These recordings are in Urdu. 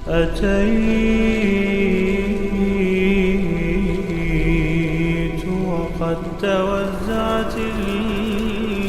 أتيت وقد توزعت الهدايا.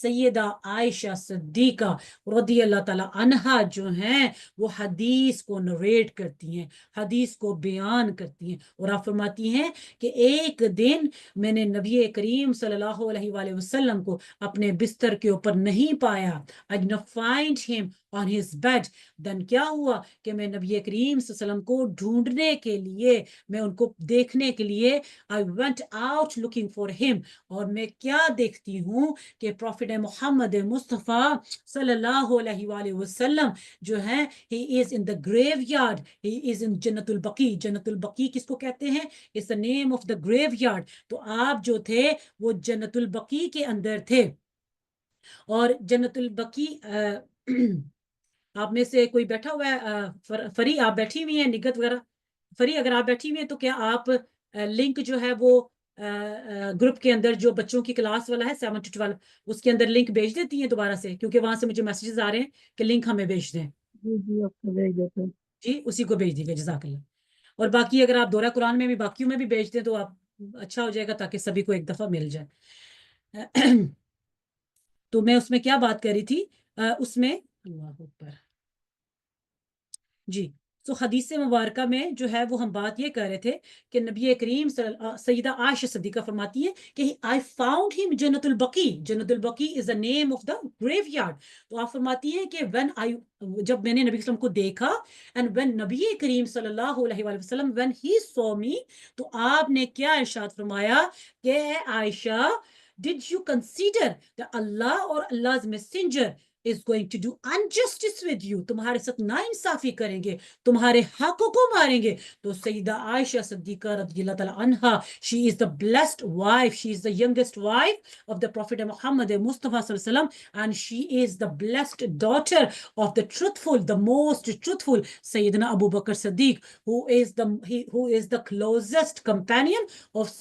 سیدہ عائشہ صدیقہ رضی اللہ تعالیٰ عنہا جو ہیں وہ حدیث کو نریٹ کرتی ہیں، حدیث کو بیان کرتی ہیں، اور آپ فرماتی ہیں کہ ایک دن میں نے نبی کریم صلی اللہ علیہ وآلہ وسلم کو اپنے بستر کے اوپر نہیں پایا. I did not find him on his bed. Then کیا ہوا کہ میں نبی کریم صلی اللہ علیہ وسلم کو ڈھونڈنے کے لیے، میں ان کو دیکھنے کے لیے I went out looking for him. اور میں کیا دیکھتی ہوں کہ پروفٹ محمد مصطفیٰ صلی اللہ علیہ وآلہ وسلم جو ہیں he is in the graveyard, he is in جنت البقیع. جنت البقیع کس کو کہتے ہیں؟ It's the name of the graveyard. تو آپ جو تھے وہ جنت البقیع کے اندر تھے. اور جنت البقیع آپ میں سے کوئی بیٹھا ہوا ہے؟ فری آپ بیٹھی ہوئی ہیں؟ نگت وغیرہ فری اگر آپ بیٹھی ہوئی ہیں تو کیا آپ لنک جو ہے وہ گروپ کے اندر جو بچوں کی کلاس والا ہے 7 to 12 اس کے اندر لنک بھیج دیتی ہیں دوبارہ سے، کیونکہ وہاں سے مجھے میسیجز آ رہے ہیں کہ لنک ہمیں بھیج دیں. جی آپ کو بھیج دیتے ہیں. جی اسی کو بھیج دیجیے، جزاک اللہ. اور باقی اگر آپ دورہ قرآن میں بھی باقیوں میں بھی بھیج دیں تو آپ اچھا ہو جائے گا تاکہ سبھی کو ایک دفعہ مل جائے. تو میں اس میں کیا بات کر رہی تھی اس میں اللہ اکبر جی. تو حدیث مبارکہ میں جو ہے وہ ہم بات یہ کر رہے تھے کہ نبی کریم سیدہ عائشہ صدیقہ فرماتی ہے کہ I found him جنت البقیع. جنت البقیع is the name of the graveyard. تو آپ فرماتی ہیں کہ جب میں نے نبی وسلم کو دیکھا and when نبی کریم صلی اللہ علیہ وآلہ وسلم when he saw me تو آپ نے کیا ارشاد فرمایا کہ اے عائشہ did you consider that Allah or Allah's messenger is going to do injustice with you؟ تمہارے ساتھ ناانصافی کریں گے، تمہارے حقوں کو ماریں گے. تو سیدہ عائشہ صدیقہ رضی اللہ تعالیٰ عنہا she is the blessed wife, she is the youngest wife of the Prophet Muhammad Mustafa sallallahu alaihi wasallam, and she is the blessed daughter of the truthful, the most truthful Sayyidina Abu Bakr Siddiq, who is the closest companion of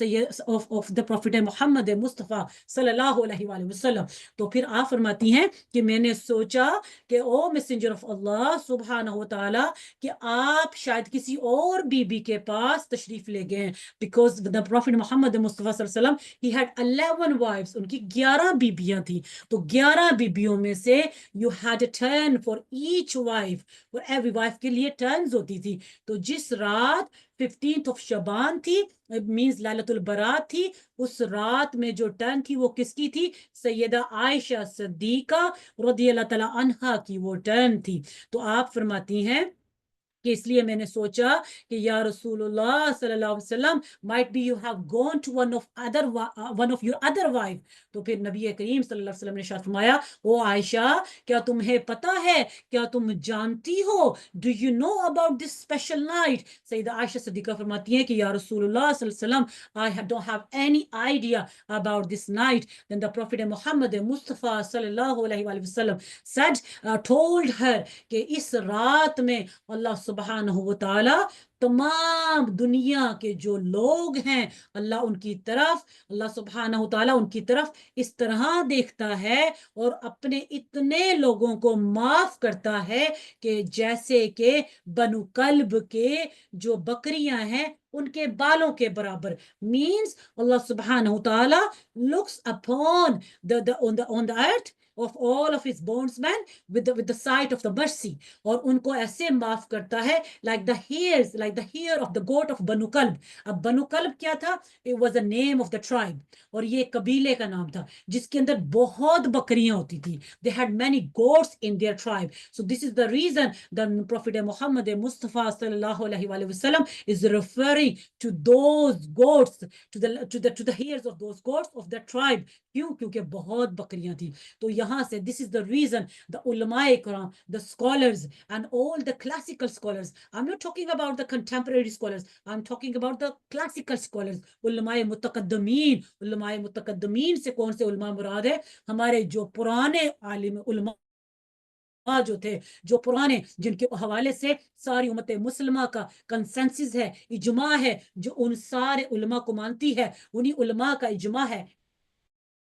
the Prophet Muhammad Mustafa sallallahu alaihi wasallam. تو پھر آپ فرماتی ہیں کہ میں نے سوچا کہ او میسنجر آف اللہ سبحانہ و تعالیٰ کہ آپ شاید کسی اور بی بی کے پاس تشریف لے گئے، بیکاز the Prophet محمد مصطفیٰ صلی اللہ علیہ وسلم he had 11 wives، ان کی 11 بیبیاں تھیں. تو 11 بیبیوں میں سے you had a turn for each wife، for every wife کے لیے ٹرنز ہوتی تھی. تو جس رات 15th of شعبان تھی مینز لیلۃ البرات تھی، اس رات میں جو ٹرن تھی وہ کس کی تھی؟ سیدہ عائشہ صدیقہ رضی اللہ تعالیٰ عنہا کی وہ ٹرن تھی. تو آپ فرماتی ہیں کہ اس لیے میں نے سوچا کہ یا رسول اللہ صلی اللہ علیہ وسلم might be you have gone to one of your other wife. تو پھر نبی کریم صلی اللہ علیہ وسلم نے ارشاد فرمایا او عائشہ کیا تمہیں پتا ہے، کیا تم جانتی ہو do you know about this special night؟ سیدہ عائشہ صدیقہ فرماتی ہیں کہ یا رسول اللہ صلی اللہ علیہ وسلم I don't have any idea about this night. Then the Prophet Muhammad Mustafa صلی اللہ علیہ وآلہ وسلم said told her کہ اس رات میں اللہ سبحانہ و تعالیٰ تمام دنیا کے جو لوگ ہیں اللہ ان کی طرف، اللہ سبحانہ و تعالیٰ ان کی طرف اس طرح دیکھتا ہے اور اپنے اتنے لوگوں کو معاف کرتا ہے کہ جیسے کہ بنو کلب کے جو بکریاں ہیں ان کے بالوں کے برابر. مینز اللہ سبحانہ و تعالیٰ looks upon on the earth of all of his bondsmen with the sight of the mercy، اور ان کو ایسے معاف کرتا ہے like the hair of the goat of Banu Kalb. اب بنو کلب کیا تھا؟ it was the name of the tribe، اور یہ قبیلے کا نام تھا جس کے اندر بہت بکریاں ہوتی تھی. they had many goats in their tribe. So this is the reason the Prophet Muhammad Mustafa sallallahu alaihi wasallam is referring to those goats, to the hairs of those goats of the tribe. کیوں؟ کیونکہ بہت بکریاں تھیں. تو یہاں سے this is the reason the علماء کرام، the scholars and all the classical scholars، I'm not talking about the contemporary scholars، I'm talking about the classical scholars، علماء متقدمین. علماء متقدمین سے کون سے علماء مراد ہے؟ ہمارے جو پرانے عالم علماء جو تھے، جو پرانے، جن کے حوالے سے ساری امت مسلمہ کا کنسنسس ہے، اجماع ہے، جو ان سارے علماء کو مانتی ہے، انہی علماء کا اجماع ہے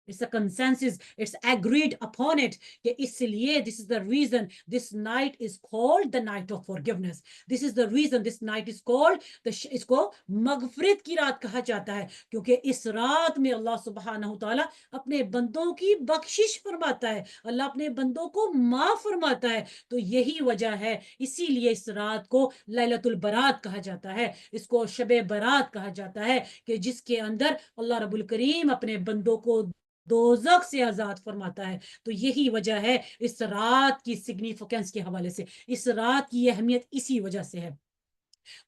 It's a consensus. It's agreed upon it. کہ اس لیے this is the reason this night is called the night of forgiveness. This is the reason this night is called اس کو مغفرت کی رات کہا جاتا ہے کیونکہ اس رات میں اللہ سبحانہ تعالیٰ اپنے بندوں کی بخشش فرماتا ہے. اللہ اپنے بندوں کو معاف فرماتا ہے. تو یہی وجہ ہے, اسی لیے اس رات کو لیلۃ البرات کہا جاتا ہے, اس کو شب برات کہا جاتا ہے کہ جس کے اندر اللہ رب الکریم اپنے بندوں کو دوزخ سے آزاد فرماتا ہے. تو یہی وجہ ہے اس رات کی سگنیفیکینس کے حوالے سے, اس رات کی اہمیت اسی وجہ سے ہے.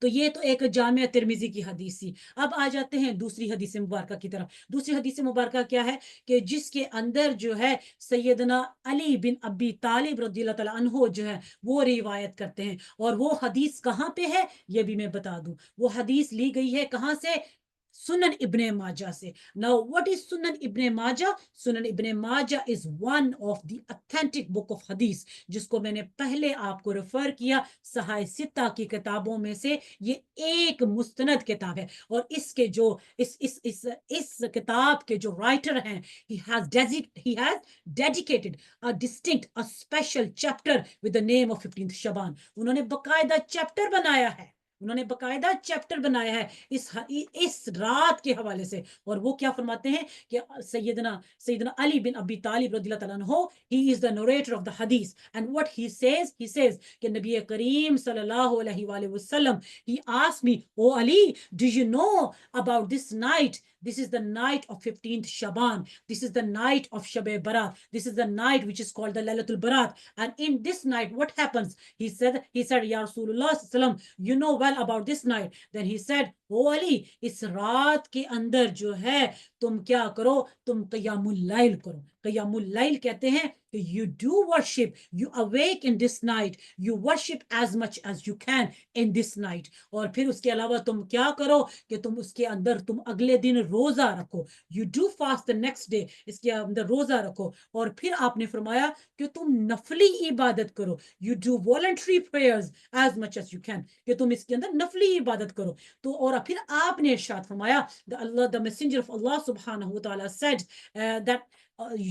تو یہ تو ایک جامعہ ترمذی کی حدیث تھی. اب آ جاتے ہیں دوسری حدیث مبارکہ کی طرف. دوسری حدیث مبارکہ کیا ہے کہ جس کے اندر جو ہے سیدنا علی بن ابی طالب رضی اللہ تعالیٰ عنہ جو ہے وہ روایت کرتے ہیں. اور وہ حدیث کہاں پہ ہے یہ بھی میں بتا دوں. وہ حدیث لی گئی ہے کہاں سے؟ سنن ابن ماجہ سے. Now what is Sunan Ibn Majah? Sunan Ibn Majah is one of the authentic book of hadith جس کو میں نے پہلے آپ کو ریفر کیا. صحائح ستہ کی کتابوں میں سے یہ ایک مستند کتاب ہے. اور اس کے جو اس کتاب کے جو رائٹر ہیں he has dedicated a distinct a special chapter with the name of 15th Shaban. انہوں نے باقاعدہ چیپٹر بنایا ہے, انہوں نے باقاعدہ چیپٹر بنایا ہے اس رات کے حوالے سے. اور وہ کیا فرماتے ہیں کہ سیدنا علی بن ابی طالب رضی اللہ تعالیٰ عنہ he is the narrator of the hadith and what he says کہ نبی کریم صلی اللہ علیہ وآلہ وسلم he asked me, oh Ali, do you know about this night? This is the night of 15th Shaban. This is the night of Shab Barat. This is the night which is called the Laylatul Barat. And in this night, what happens? He said, Ya Rasulullah sallam, you know well about this night. Then he said, oh Ali, اس رات کے اندر جو ہے تم کیا کرو, تم قیام اللیل کرو. قیام اللیل کہتے ہیں کہ you do worship, you awake in this night, you worship as much as you can in this night. اور پھر اس کے علاوہ تم کیا کرو کہ تم اس کے اندر تم اگلے دن روزہ رکھو. You do fast the next day, اس کے اندر روزہ رکھو. اور پھر آپ نے فرمایا کہ تم نفلی عبادت کرو. You do voluntary prayers as much as you can, کہ تم اس کے اندر نفلی عبادت کرو. تو اور پھر آپ نے ارشاد فرمایا the messenger of Allah subhanahu wa ta'ala said that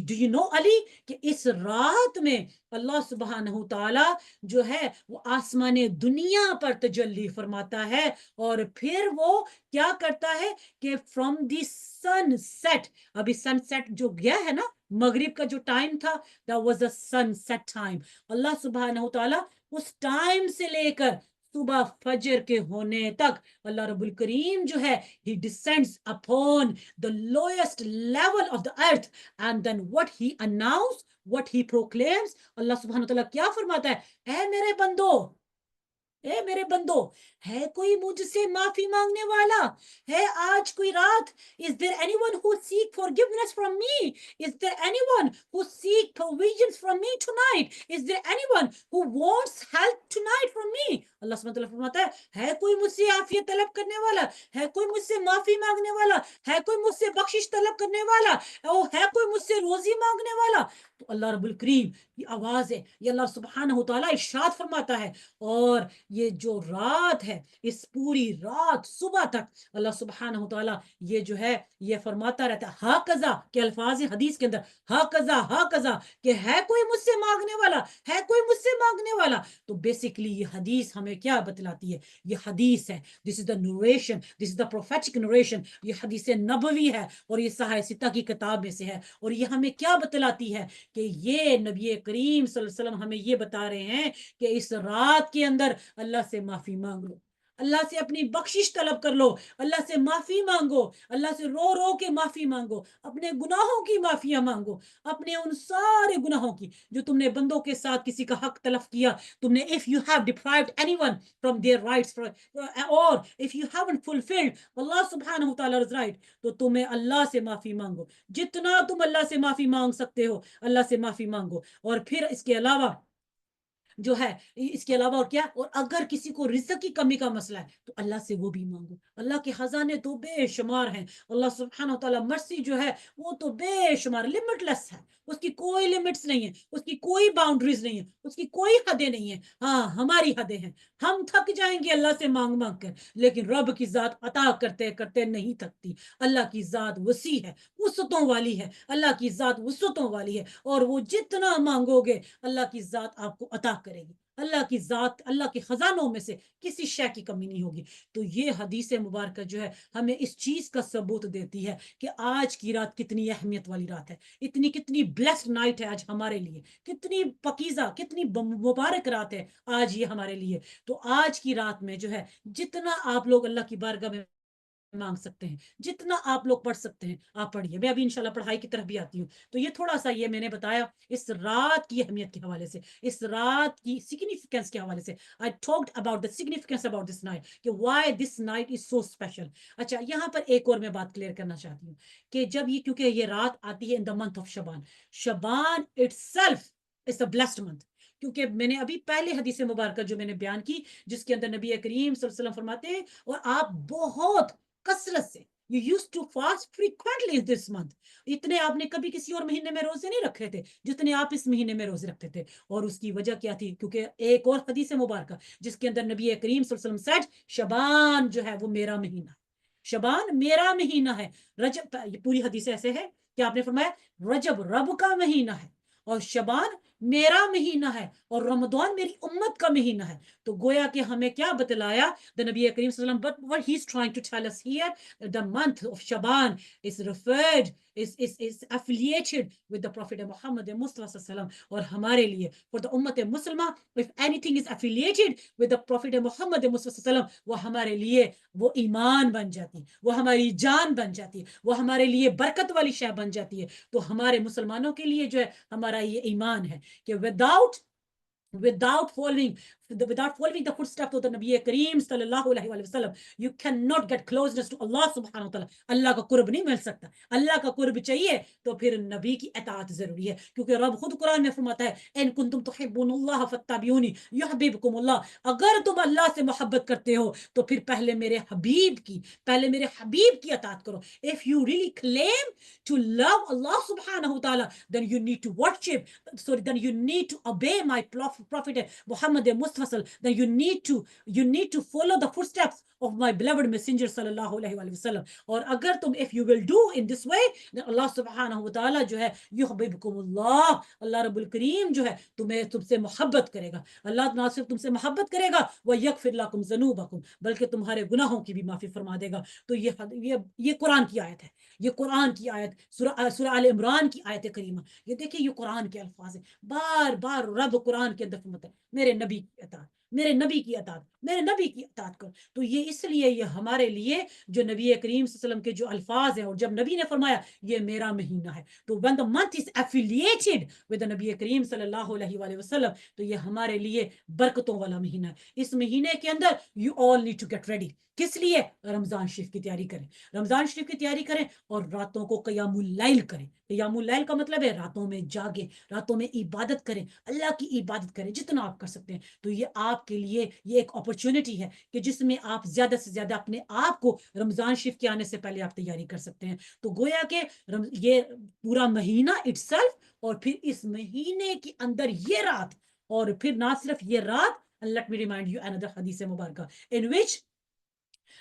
do you know Ali کہ اس رات میں اللہ سبحانہ تعالیٰ جو ہے وہ آسمان دنیا پر تجلی فرماتا ہے. اور پھر وہ کیا کرتا ہے کہ from the sunset, ابھی سن سیٹ جو گیا ہے نا, مغرب کا جو ٹائم تھا, that was the sunset time. اللہ سبحانہ تعالیٰ اس ٹائم سے لے کر صبح فجر کے ہونے تک اللہ رب الکریم جو ہے he descends upon the lowest level of the earth and then what he announced, what he proclaims, اللہ سبحانہ وتعالی کیا فرماتا ہے, اے میرے بندو, ہے کوئی مجھ سے معافی مانگنے والا ہے آج کوئی رات؟ Is there anyone who seek forgiveness from me? Is there anyone who seek provisions from me tonight? Is there anyone who wants help tonight from me? اللہ سبحانہ وتعالی فرماتا ہے کوئی مجھ سے عافیت طلب کرنے والا ہے, کوئی مجھ سے معافی مانگنے والا ہے, کوئی مجھ سے بخشش طلب کرنے والا ہے, کوئی مجھ سے روزی مانگنے والا. تو اللہ رب الکریم کی آواز ہے, یہ اللہ سبحانہ تعالیٰ ارشاد فرماتا ہے. اور یہ جو رات ہے, اس پوری رات صبح تک اللہ سبحانہ تعالیٰ یہ جو ہے یہ فرماتا رہتا ہے ہا قضا کے الفاظ حدیث کے اندر, ہا قضا کہ ہے کوئی مجھ سے مانگنے والا, ہے کوئی مجھ سے مانگنے والا. تو بیسیکلی یہ حدیث ہمیں کیا بتلاتی ہے؟ یہ حدیث ہے, this is the نوریشن, this is the prophetic نوریشن. یہ حدیث نبوی ہے اور یہ صحائح ستہ کی کتاب میں سے ہے. اور یہ ہمیں کیا بتلاتی ہے کہ یہ نبی کریم صلی اللہ علیہ وسلم ہمیں یہ بتا رہے ہیں کہ اس رات کے اندر اللہ سے معافی مانگ لو, اللہ سے اپنی بخشش طلب کر لو, اللہ سے معافی مانگو, اللہ سے رو رو کے معافی مانگو, اپنے گناہوں کی معافیاں مانگو, اپنے ان سارے گناہوں کی جو تم نے بندوں کے ساتھ کسی کا حق تلف کیا, تم نے if you have deprived anyone from their rights or if you haven't fulfilled Allah subhanahu wa ta'ala's right, تو تمہیں اللہ سے معافی مانگو. جتنا تم اللہ سے معافی مانگ سکتے ہو اللہ سے معافی مانگو. اور پھر اس کے علاوہ جو ہے اس کے علاوہ اور کیا، اور اگر کسی کو رزق کی کمی کا مسئلہ ہے تو اللہ سے وہ بھی مانگو. اللہ کے خزانے تو بے شمار ہیں. اللہ سبحانہ وتعالی مرسی جو ہے وہ تو بے شمار لمٹ لیس ہے. اس کی کوئی لمٹس نہیں ہے, اس کی کوئی باؤنڈریز نہیں ہے, اس کی کوئی حدیں نہیں ہیں. ہاں ہماری حدیں ہیں, ہم تھک جائیں گے اللہ سے مانگ مانگ کر, لیکن رب کی ذات عطا کرتے کرتے نہیں تھکتی. اللہ کی ذات وسیع ہے, وسعتوں والی ہے. اللہ کی ذات وسعتوں والی ہے, اور وہ جتنا مانگو گے اللہ کی ذات آپ کو عطا کرے گی. اللہ کی ذات, اللہ کے خزانوں میں سے کسی شے کی کمی نہیں ہوگی. تو یہ حدیث مبارکہ جو ہے ہمیں اس چیز کا ثبوت دیتی ہے کہ آج کی رات کتنی اہمیت والی رات ہے, کتنی بلیسڈ نائٹ ہے آج ہمارے لیے, کتنی پاکیزہ, کتنی مبارک رات ہے آج یہ ہمارے لیے. تو آج کی رات میں جو ہے جتنا آپ لوگ اللہ کی بارگاہ میں مانگ سکتے ہیں, جتنا آپ لوگ پڑھ سکتے ہیں آپ پڑھیے. میں ابھی انشاءاللہ پڑھائی کی طرف بھی آتی ہوں. تو یہ تھوڑا سا یہ میں نے بتایا اس رات کی اہمیت کے حوالے سے, اس رات کی سگنیفیکینس کے حوالے سے. I talked about the significance about this night, کہ why this night is so special. اچھا, یہاں پر ایک اور میں بات کلیئر کرنا چاہتی ہوں کہ جب یہ, کیونکہ یہ رات آتی ہے in the month of Shaban, Shaban itself is a blessed month. کیونکہ میں نے ابھی پہلے حدیث مبارکہ جو میں نے بیان کی جس کے اندر نبی کریم صلی اللہ علیہ وسلم فرماتے ہیں, اور آپ بہت کثرت سے you used to fast frequently in this month. اتنے آپ نے کبھی کسی اور مہینے میں روزے نہیں رکھے تھے جتنے آپ اس مہینے میں روزے رکھتے تھے. اور اس کی وجہ کیا تھی؟ کیونکہ ایک اور حدیث مبارکہ جس کے اندر نبی کریم صلی اللہ علیہ وسلم said شبان جو ہے وہ میرا مہینہ ہے, شبان میرا مہینہ ہے. رجب, یہ پوری حدیث ایسے ہے کہ آپ نے فرمایا رجب رب کا مہینہ ہے اور شبان میرا مہینہ ہے اور رمضان میری امت کا مہینہ ہے. تو گویا کہ ہمیں کیا بتلایا the نبی کریم صلی اللہ علیہ وسلم, but what he's trying to tell us here, the month of Shaban is referred, is affiliated with the Prophet Muhammad Mustafa صلی اللہ علیہ وسلم. اور ہمارے لیے for the امت مسلمہ, if anything is affiliated with the Prophet Muhammad Mustafa صلی اللہ علیہ وسلم, وہ ہمارے لیے وہ ایمان بن جاتی, وہ ہماری جان بن جاتی, وہ ہمارے لیے برکت والی شے بن جاتی ہے. تو ہمارے مسلمانوں کے لیے جو ہے ہمارا یہ ایمان ہے کہ without following the footsteps of the Nabi Kareem sallallahu alaihi wasallam, you cannot get closeness to Allah subhanahu wa ta'ala. اللہ کا قرب نہیں مل سکتا. اللہ کا قرب چاہیے تو پھر نبی کی اطاعت ضروری ہے, کیونکہ رب خود قرآن میں فرماتا ہے ان کنتم تحبون اللہ فاتبعونی یحببکم اللہ. اگر تم اللہ سے محبت کرتے ہو تو پھر پہلے میرے حبیب کی اطاعت کرو. If you really claim to love Allah subhanahu wa ta'ala, then you need to worship, then you need to obey my Prophet Muhammad Mustafa, then you need to follow the footsteps of my beloved messenger sallallahu alaihi wasallam. اور اگر تم if you will do in this way, then Allah subhanahu wa ta'ala جو ہے یحببکم اللہ, اللہ رب الکریم جو ہے تم سے محبت کرے گا. اللہ نہ صرف تم سے محبت کرے گا وَيَغْفِرْ لَكُمْ ذُنُوبَكُمْ, بلکہ تمہارے گناہوں کی بھی معافی فرما دے گا. تو یہ قرآن کی آیت ہے, یہ قرآن کی آیت سورہ آل عمران کی آیت کریمہ. یہ دیکھیں یہ قرآن کے الفاظ ہیں, بار بار رب قرآن کے اندر فرماتا ہے میرے نبی کی اطاعت, میرے نبی کی اطاعت, میرے نبی کی اطاعت کر. تو یہ اس لیے یہ ہمارے لیے جو نبی کریم صلی اللہ علیہ وسلم کے جو الفاظ ہیں, اور جب نبی نے فرمایا یہ میرا مہینہ ہے, تو when the month is affiliated with the نبی کریم صلی اللہ علیہ وآلہ وسلم, تو یہ ہمارے لیے برکتوں والا مہینہ ہے. اس مہینے کے اندر you all need to get ready. کس لیے؟ رمضان شریف کی تیاری کریں, رمضان شریف کی تیاری کریں اور راتوں کو قیام اللیل کریں. قیام اللیل کا مطلب ہے راتوں میں جاگیں, راتوں میں عبادت کریں, اللہ کی عبادت کریں جتنا آپ کر سکتے ہیں. تو یہ آپ کے لیے یہ ایک اپرچونٹی ہے کہ جس میں آپ زیادہ سے زیادہ اپنے آپ کو رمضان شریف کے آنے سے پہلے آپ تیاری کر سکتے ہیں. تو گویا کہ یہ پورا مہینہ اٹسیلف, اور پھر اس مہینے کے اندر یہ رات, اور پھر نہ صرف یہ رات. Let me remind you another حدیث مبارکہ in which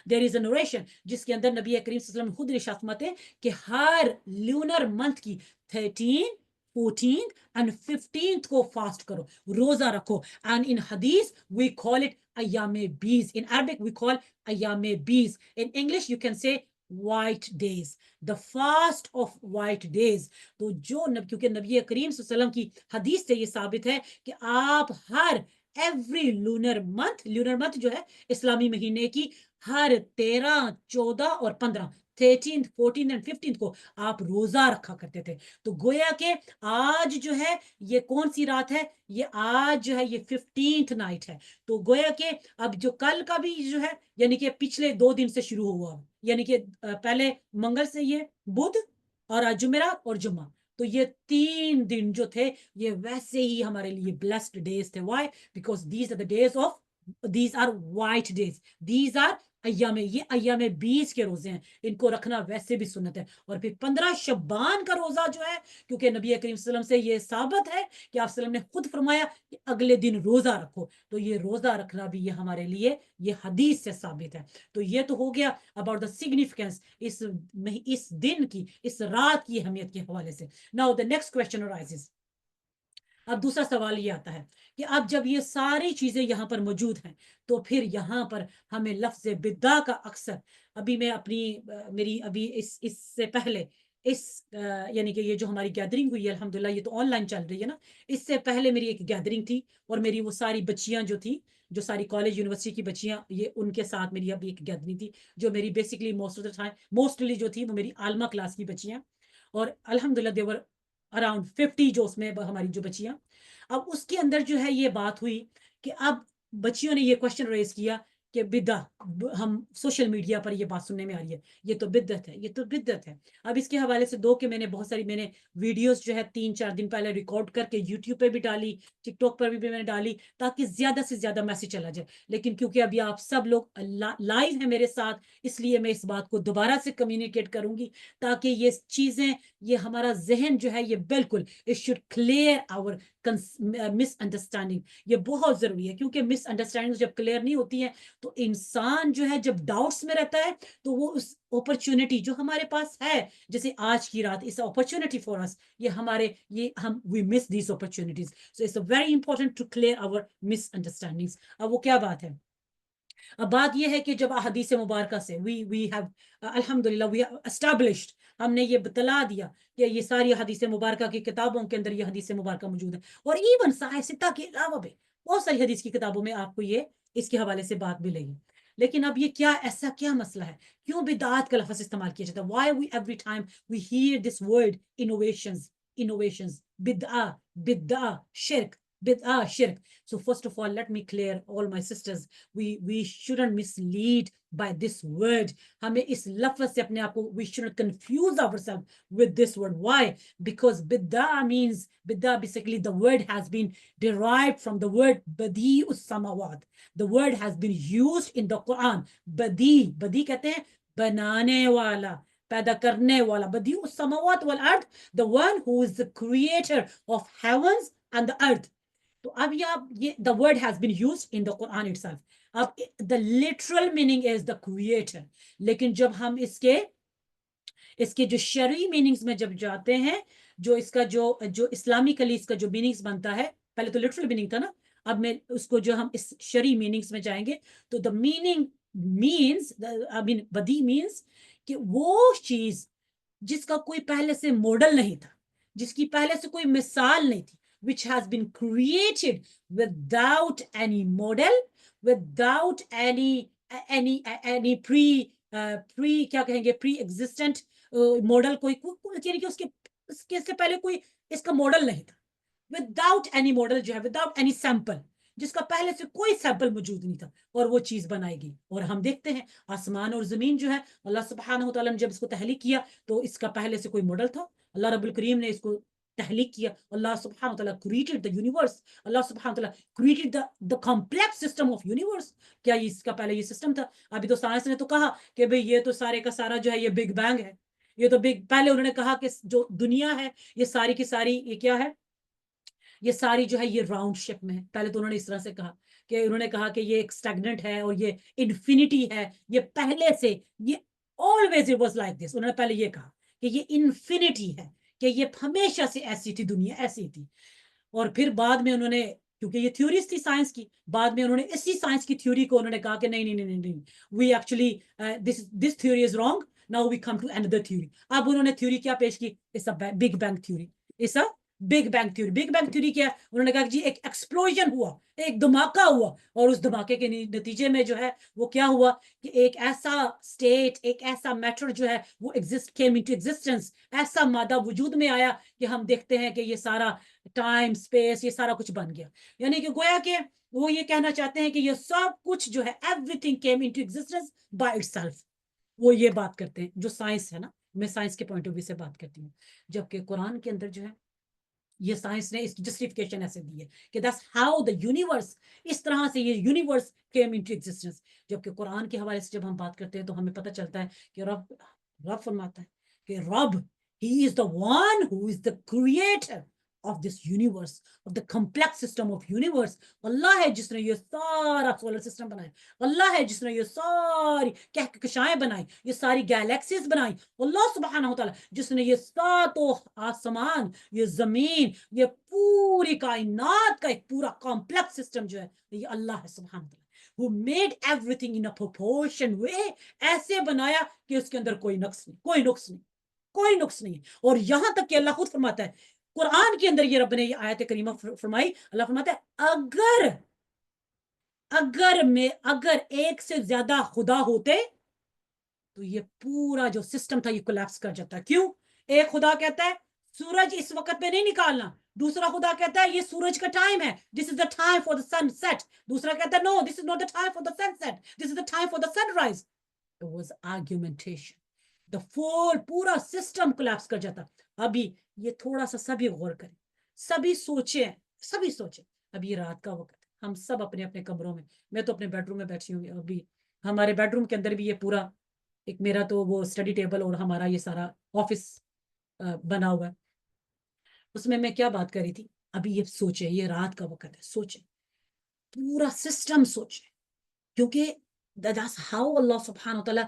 there is a narration جس کے اندر نبی کریم صلی اللہ علیہ وسلم خود ارشاد فرماتے ہیں کہ ہر لونر منتھ کی 13, 14 and 15 کو فاسٹ کرو, روزہ رکھو. and in hadith we call it ایام بیز, in Arabic we call ایام بیز, in English you can say white days, the fast of white days. تو جو کیونکہ نبی کریم صلی اللہ علیہ وسلم کی حدیث سے یہ ثابت ہے کہ آپ ہر ایوری لونر منتھ جو ہے اسلامی مہینے کی ہر 13, 14 اور 15, 13, 14 and 15 کو آپ روزہ رکھا کرتے تھے. تو گویا کہ آج جو ہے یہ کون سی رات ہے؟ یہ آج جو ہے یہ 15th نائٹ ہے. تو گویا کہ اب جو کل کا بھی جو ہے یعنی کہ پچھلے 2 دن سے شروع ہوا, یعنی کہ پہلے منگل سے یہ بدھ اور آج جمعرات اور جمعہ, تو یہ 3 دن جو تھے یہ ویسے ہی ہمارے لیے blessed days تھے. Why? Because these are the days of, these are white days, these are ایام, یہ ایام 20 کے روزے ہیں, ان کو رکھنا ویسے بھی سنت ہے. اور پھر 15 شعبان کا روزہ جو ہے, کیونکہ نبی کریم صلی اللہ علیہ وسلم سے یہ ثابت ہے کہ آپ صلی اللہ علیہ وسلم نے خود فرمایا کہ اگلے دن روزہ رکھو, تو یہ روزہ رکھنا بھی یہ ہمارے لیے یہ حدیث سے ثابت ہے. تو یہ تو ہو گیا about the significance اس دن کی, اس رات کی اہمیت کے حوالے سے. Now the next question arises. اب دوسرا سوال یہ آتا ہے کہ اب جب یہ ساری چیزیں یہاں پر موجود ہیں تو پھر یہاں پر ہمیں لفظ بدعہ کا اکثر, ابھی میں اپنی میری ابھی اس سے پہلے یعنی کہ یہ جو ہماری گیدرنگ ہوئی ہے الحمدللہ, یہ تو آن لائن چل رہی ہے نا, اس سے پہلے میری ایک گیدرنگ تھی اور میری وہ ساری بچیاں جو تھی, جو ساری کالج یونیورسٹی کی بچیاں, یہ ان کے ساتھ میری ابھی ایک گیدرنگ تھی جو میری بیسکلی موسٹلی جو تھی وہ میری عالمہ کلاس کی بچیاں, اور الحمدللہ دیور اراؤنڈ 50 جو اس میں ہماری جو بچیاں. اب اس کے اندر جو ہے یہ بات ہوئی کہ اب بچیوں نے یہ کوشچن ریز کیا کہ بدعت, ہم سوشل میڈیا پر یہ بات سننے میں آ رہی ہے یہ تو بدعت ہے, یہ تو بدعت ہے. اب اس کے حوالے سے کہ میں نے بہت ساری, میں نے ویڈیوز جو ہے 3-4 دن پہلے ریکارڈ کر کے یوٹیوب پہ بھی ڈالی, ٹک ٹاک پر بھی میں نے ڈالی, تاکہ زیادہ سے زیادہ میسج چلا جائے. لیکن کیونکہ ابھی آپ سب لوگ لائیو ہیں میرے ساتھ, اس لیے میں اس بات کو دوبارہ سے کمیونیکیٹ کروں گی تاکہ یہ چیزیں, یہ ہمارا ذہن جو ہے یہ بالکل it should clear our miss understanding. یہ بہت ضروری ہے کیونکہ مس انڈرسٹینڈنگ جب کلیئر نہیں ہوتی ہے تو انسان جو ہے جب ڈاؤٹس میں رہتا ہے تو وہ اس اپرچونٹی جو ہمارے پاس ہے, جیسے آج کی رات اس اپرچونٹی فار اس, یہ ہم we miss these opportunities. So it's very important to clear our مس انڈرسٹینڈنگس. اب وہ کیا بات ہے؟ اب بات یہ ہے کہ جب احادیث مبارکہ سے we have الحمدللہ we have established, ہم نے یہ بتلا دیا کہ یہ ساری حدیث مبارکہ کی کتابوں کے اندر یہ حدیث مبارکہ موجود ہے, اور ایون صحیح ستہ کے علاوہ بھی بہت ساری حدیث کی کتابوں میں آپ کو یہ اس کے حوالے سے بات ملے گی. لیکن اب یہ کیا, ایسا کیا مسئلہ ہے, کیوں بدعات کا لفظ استعمال کیا جاتا ہے؟ why we every time we hear this word innovations, بدعہ, shirk. So first of all, let me clear all my sisters, we shouldn't mislead by this word. ہمیں اس لفظ سے اپنے آپ کو, we shouldn't confuse ourselves with this word. Why? Because بدعہ basically the word has been derived from the word badi'us samawat. The word has been used in the Quran. badi کہتے ہیں بنانے والا, پیدا کرنے والا. بدیع السماوات والارض, the one who is the creator of heavens and the earth. تو اب یہ the word has been used in the Quran itself. اب the literal meaning is the creator. لیکن جب ہم اس کے جو شرعی میننگز میں جب جاتے ہیں, جو اس کا جو اسلامکلی اس کا جو میننگز بنتا ہے, پہلے تو لٹرل میننگ تھا نا, اب میں اس کو جو ہم اس شرعی میننگز میں جائیں گے تو the meaning means, بدی means کہ وہ چیز جس کا کوئی پہلے سے ماڈل نہیں تھا, جس کی پہلے سے کوئی مثال نہیں تھی, which has been created without any model, without any کیا کہیں گے, pre existent model, کوئی یعنی کہ اس کے سے پہلے کوئی اس کا ماڈل نہیں تھا, without any model جو ہے, without any sample, جس کا پہلے سے کوئی سیمپل موجود نہیں تھا, اور وہ چیز بنائی گئی. اور ہم دیکھتے ہیں آسمان اور زمین جو ہے, اللہ سبحانہ وتعالیٰ نے جب اس کو تخلیق کیا تو اس کا پہلے سے کوئی ماڈل تھا؟ اللہ رب الکریم نے اس کو تخلیق کیا. اللہ سبحانہ وتعالیٰ created the universe. اللہ سبحانہ وتعالیٰ created the complex system of universe. کیا اس کا پہلے یہ سسٹم تھا؟ ابھی تو سائنس نے تو کہا کہ بھئی یہ تو سارے کا سارا جو ہے یہ بگ بینگ ہے, یہ تو پہلے انہوں نے کہا کہ جو دنیا ہے یہ ساری کی ساری یہ کیا ہے, یہ ساری جو ہے یہ راؤنڈ شیپ میں ہے. پہلے تو انہوں نے اس طرح سے کہا کہ انہوں نے کہا کہ یہ ایک اسٹیگننٹ ہے اور یہ انفینٹی ہے, یہ پہلے سے یہ always it was like this. انہوں نے پہلے یہ کہا کہ یہ انفینٹی ہے, کہ یہ ہمیشہ سے ایسی تھی, دنیا ایسی تھی. اور پھر بعد میں انہوں نے, کیونکہ یہ تھیوریز تھی سائنس کی, بعد میں انہوں نے اسی سائنس کی تھیوری کو انہوں نے کہا کہ نہیں, we actually this theory is wrong, now we come to another theory. اب انہوں نے تھیوری کیا پیش کی, it's a big bang theory. it's a big bang theory. big bang theory کیا ہے؟ انہوں نے کہا کہ جی ایک ایکسپلوژن ہوا, ایک دھماکہ ہوا, اور اس دھماکے کے نتیجے میں جو ہے وہ کیا ہوا کہ ایک ایسا اسٹیٹ, ایک ایسا میٹر جو ہے وہ came into existence, ایسا مادہ وجود میں آیا کہ ہم دیکھتے ہیں کہ یہ سارا ٹائم اسپیس یہ سارا کچھ بن گیا. یعنی کہ گویا کہ وہ یہ کہنا چاہتے ہیں کہ یہ سب کچھ جو ہے everything came into existence by itself. وہ یہ بات کرتے ہیں جو سائنس ہے نا, میں سائنس کے پوائنٹ آف ویو سے بات کرتی ہوں, جبکہ قرآن کے اندر جو ہے یہ سائنس نے اس کی جسٹیفیکیشن ایسے دی ہے کہ that's how the universe, اس طرح سے یہ یونیورس came into existence. جبکہ قرآن کے حوالے سے جب ہم بات کرتے ہیں تو ہمیں پتہ چلتا ہے کہ رب فرماتا ہے کہ رب he is the one who is the creator of this universe, of the complex system of universe. اللہ ہے جس نے یہ سارا سولر سسٹم بنایا, اللہ ہے جس نے یہ ساری کہکشائیں بنائی, یہ ساری گیلیکسیز بنائی, اللہ سبحانہ وتعالی جس نے یہ ساتوں آسمان, یہ زمین, یہ پوری کائنات کا ایک پورا کمپلیکس سسٹم جو ہے یہ اللہ ہے سبحانہ وتعالی, who made everything in a proportion way, ایسے بنایا کہ اس کے اندر کوئی نقص نہیں, کوئی نقص نہیں. اور یہاں تک کہ اللہ خود فرماتا ہے قرآن کے اندر, یہ رب نے یہ آیت کریمہ فرمائی, اللہ فرماتا ہے اگر ایک سے زیادہ خدا ہوتے تو یہ پورا جو سسٹم تھا یہ کولیپس کر جاتا. کیوں؟ ایک خدا کہتا ہے سورج اس وقت پہ نہیں نکالنا, دوسرا خدا کہتا ہے یہ سورج کا ٹائم ہے, this is the time for the sunset, دوسرا کہتا ہے no this is not the time for the sunset, this is the time for the sunrise. It was argumentation. The full پورا سسٹم کولیپس کر جاتا. ابھی یہ تھوڑا سا سبھی غور کریں, سبھی سوچیں. ابھی رات کا وقت ہے, ہم سب اپنے اپنے کمروں میں, میں تو اپنے بیڈ روم میں بیٹھی ہوں, ابھی ہمارے بیڈ روم کے اندر بھی یہ پورا ایک میرا تو وہ اسٹڈی ٹیبل اور ہمارا یہ سارا آفس بنا ہوا ہے, اس میں کیا بات کر رہی تھی. ابھی یہ سوچیں, یہ رات کا وقت ہے, سوچیں پورا سسٹم سوچیں, کیونکہ that's how Allah subhanahu wa ta'ala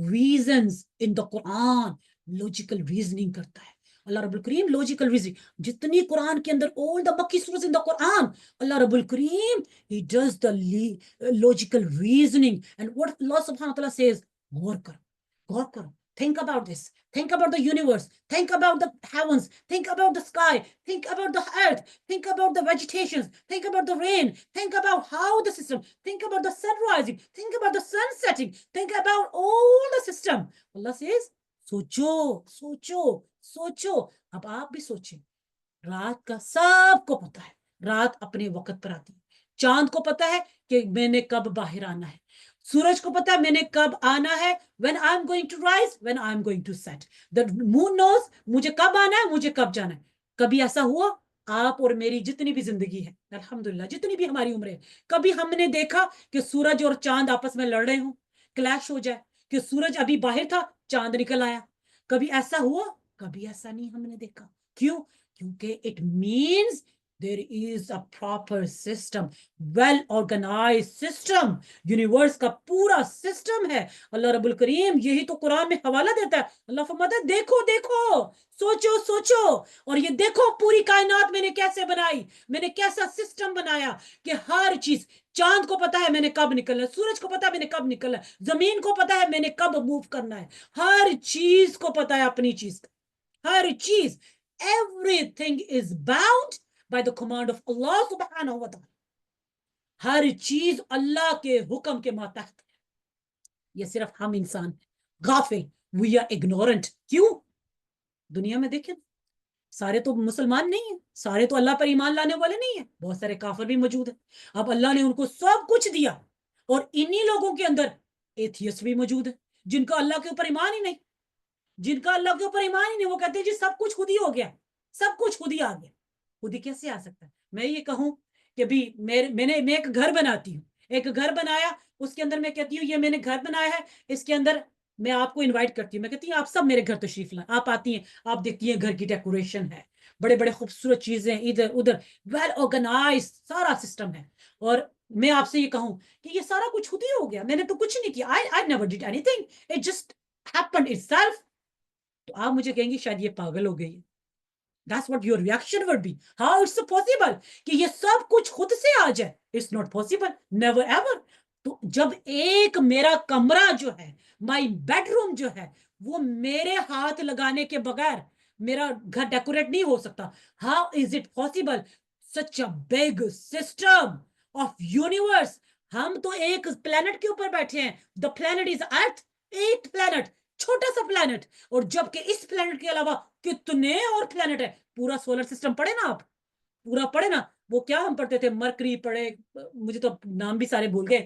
reasons in the Quran. Logical reasoning کرتا ہے اللہ رب الکریم, logical reasoning جتنی قرآن کے اندر, all the Makki surahs in the Quran, اللہ رب الکریم he does the logical reasoning. And what Allah subhanahu wa ta'ala says, غور کرو, think about this, think about the universe, think about the heavens, think about the sky, think about the earth, think about the vegetations, think about the rain, think about how the system, think about the sun rising, think about the sun setting, think about all the system. Allah says سوچو. اب آپ بھی سوچیں, رات کا سب کو پتا ہے, رات اپنے وقت پر آتی ہے, چاند کو پتا ہے کہ میں نے کب باہر آنا ہے, سورج کو پتا ہے میں نے کب آنا ہے, when I'm going to rise, when I'm going to set. The moon knows مجھے کب آنا ہے, مجھے کب جانا ہے. کبھی ایسا ہوا آپ اور میری جتنی بھی زندگی ہے الحمدللہ, جتنی بھی ہماری عمر ہے, کبھی ہم نے دیکھا کہ سورج اور چاند آپس میں لڑ رہے ہوں, کلیش ہو جائے, کہ سورج ابھی باہر تھا, چاند نکل آیا؟ کبھی ایسا ہوا؟ کبھی ایسا نہیں ہم نے دیکھا. کیوں؟ کیونکہ it means there is a proper system, well organized system. Universe کا پورا سسٹم ہے. اللہ رب الکریم یہی تو قرآن میں حوالہ دیتا ہے. اللہ فرماتا ہے دیکھو, سوچو, اور یہ دیکھو پوری کائنات میں نے کیسے بنائی, میں نے کیسا سسٹم بنایا کہ ہر چیز, چاند کو پتا ہے میں نے کب نکلنا ہے, سورج کو پتا ہے میں نے کب نکلنا ہے, زمین کو پتا ہے میں نے کب موو کرنا ہے, ہر چیز کو پتا ہے اپنی چیز کا, ہر چیز. Everything is bound by the command of Allah subhanahu wa ta'ala. ہر چیز اللہ کے حکم کے ماتحت ہے. یہ صرف ہم انسان ہیں غافل, we are ignorant. کیوں؟ دنیا میں دیکھیں سارے تو مسلمان نہیں ہیں, سارے تو اللہ پر ایمان لانے والے نہیں ہیں, بہت سارے کافر بھی موجود ہیں. اب اللہ نے ان کو سب کچھ دیا, اور انہی لوگوں کے اندر ایتھیسٹ بھی موجود ہیں جن کا اللہ کے اوپر ایمان ہی نہیں, وہ کہتے ہیں جی سب کچھ خود ہی ہو گیا, سب کچھ خود ہی آ گیا. خود ہی کیسے آ سکتا ہے؟ میں یہ کہوں کہ بھی میں ایک گھر بناتی ہوں, ایک گھر بنایا, اس کے اندر میں کہتی ہوں یہ میں نے گھر بنایا ہے, اس کے اندر میں آپ کو انوائٹ کرتی ہوں, میں کہتی ہوں آپ سب میرے گھر تشریف لائیں. آپ آتی ہیں, آپ دیکھتی ہیں گھر کی ڈیکوریشن ہے, بڑے بڑے خوبصورت چیزیں ادھر ادھر, ویل آرگنائز سارا سسٹم ہے, اور میں آپ سے یہ کہوں کہ یہ سارا کچھ خود ہی ہو گیا, میں نے تو کچھ نہیں کیا, I never did anything, it just happened itself. تو آپ مجھے کہیں گی شاید یہ پاگل ہو گئی. That's what your reaction would be. How it's possible کہ یہ سب کچھ خود سے آ جائے؟ It's not possible, never ever. تو جب ایک میرا کمرہ جو ہے, my bedroom جو ہے, وہ میرے ہاتھ لگانے کے بغیر میرا گھر ڈیکوریٹ نہیں ہو سکتا. How is it possible? Such a big system of universe. ہم تو ایک پلانٹ کے اوپر بیٹھے ہیں. The planet is Earth, ایک پلانٹ, چھوٹا سا پلانٹ, اور جبکہ اس پلانٹ کے علاوہ کتنے اور پلانٹ ہے. پورا سولر سسٹم پڑھے نا آپ, پورا پڑھے نا. وہ کیا ہم پڑھتے تھے, مرکری پڑھے, مجھے تو نام بھی سارے بھول گئے,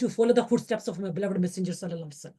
to follow the footsteps of my beloved messenger sallallahu alaihi wasallam।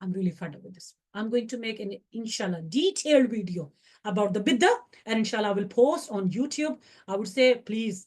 I'm really fed up with this. I'm going to make an inshallah detailed video about the bid'ah, and inshallah I will post on YouTube. I would say please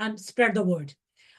and spread the word.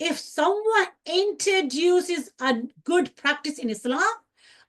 if someone introduces a good practice in Islam,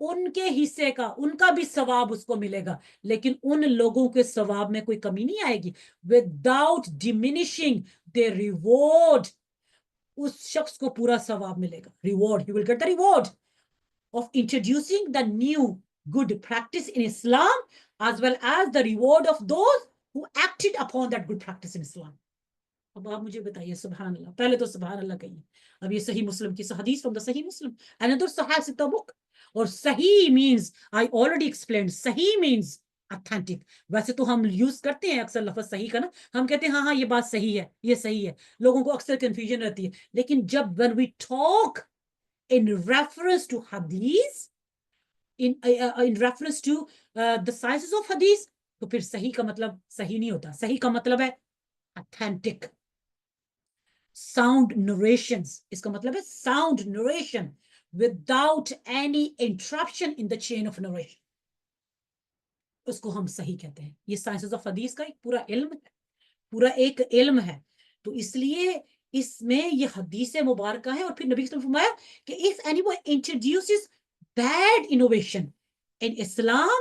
ان کے حصے کا ان کا بھی ثواب اس کو ملے گا, لیکن ان لوگوں کے ثواب میں کوئی کمی نہیں آئے گی. وداؤٹ ڈیمینشنگ the reward, اس شخص کو پورا ثواب ملے گا. Reward, you will get the reward of introducing the new good practice in Islam, as well as the reward of those who acted upon that good practice in Islam. اب آپ مجھے بتائیے, سبحان اللہ, پہلے تو سبحان اللہ کہیے. اب یہ صحیح مسلم کی حدیث from the صحیح مسلم, another صحیح ستہ book. اور صحیح means, I already explained, صحیح means authentic. ویسے تو ہم یوز کرتے ہیں اکثر لفظ صحیح کا نا, ہم کہتے ہیں ہاں ہاں یہ بات صحیح ہے, یہ صحیح ہے, لوگوں کو اکثر کنفیوژن رہتی ہے. لیکن جب when we talk in reference to hadith, in reference to the sciences of hadith, تو پھر صحیح کا مطلب صحیح نہیں ہوتا. صحیح کا مطلب ہے authentic, sound narrations. اس کا مطلب ہے sound narration without any interruption in the chain of narration. اس کو ہم صحیح کہتے ہیں. یہ سائنسز آف حدیث کا ایک پورا علم ہے, پورا ایک علم ہے. تو اس لیے اس میں یہ حدیث مبارکہ ہے. اور پھر نبی صلی اللہ علیہ وسلم فرمایا کہ if anyone introduces bad innovation in Islam,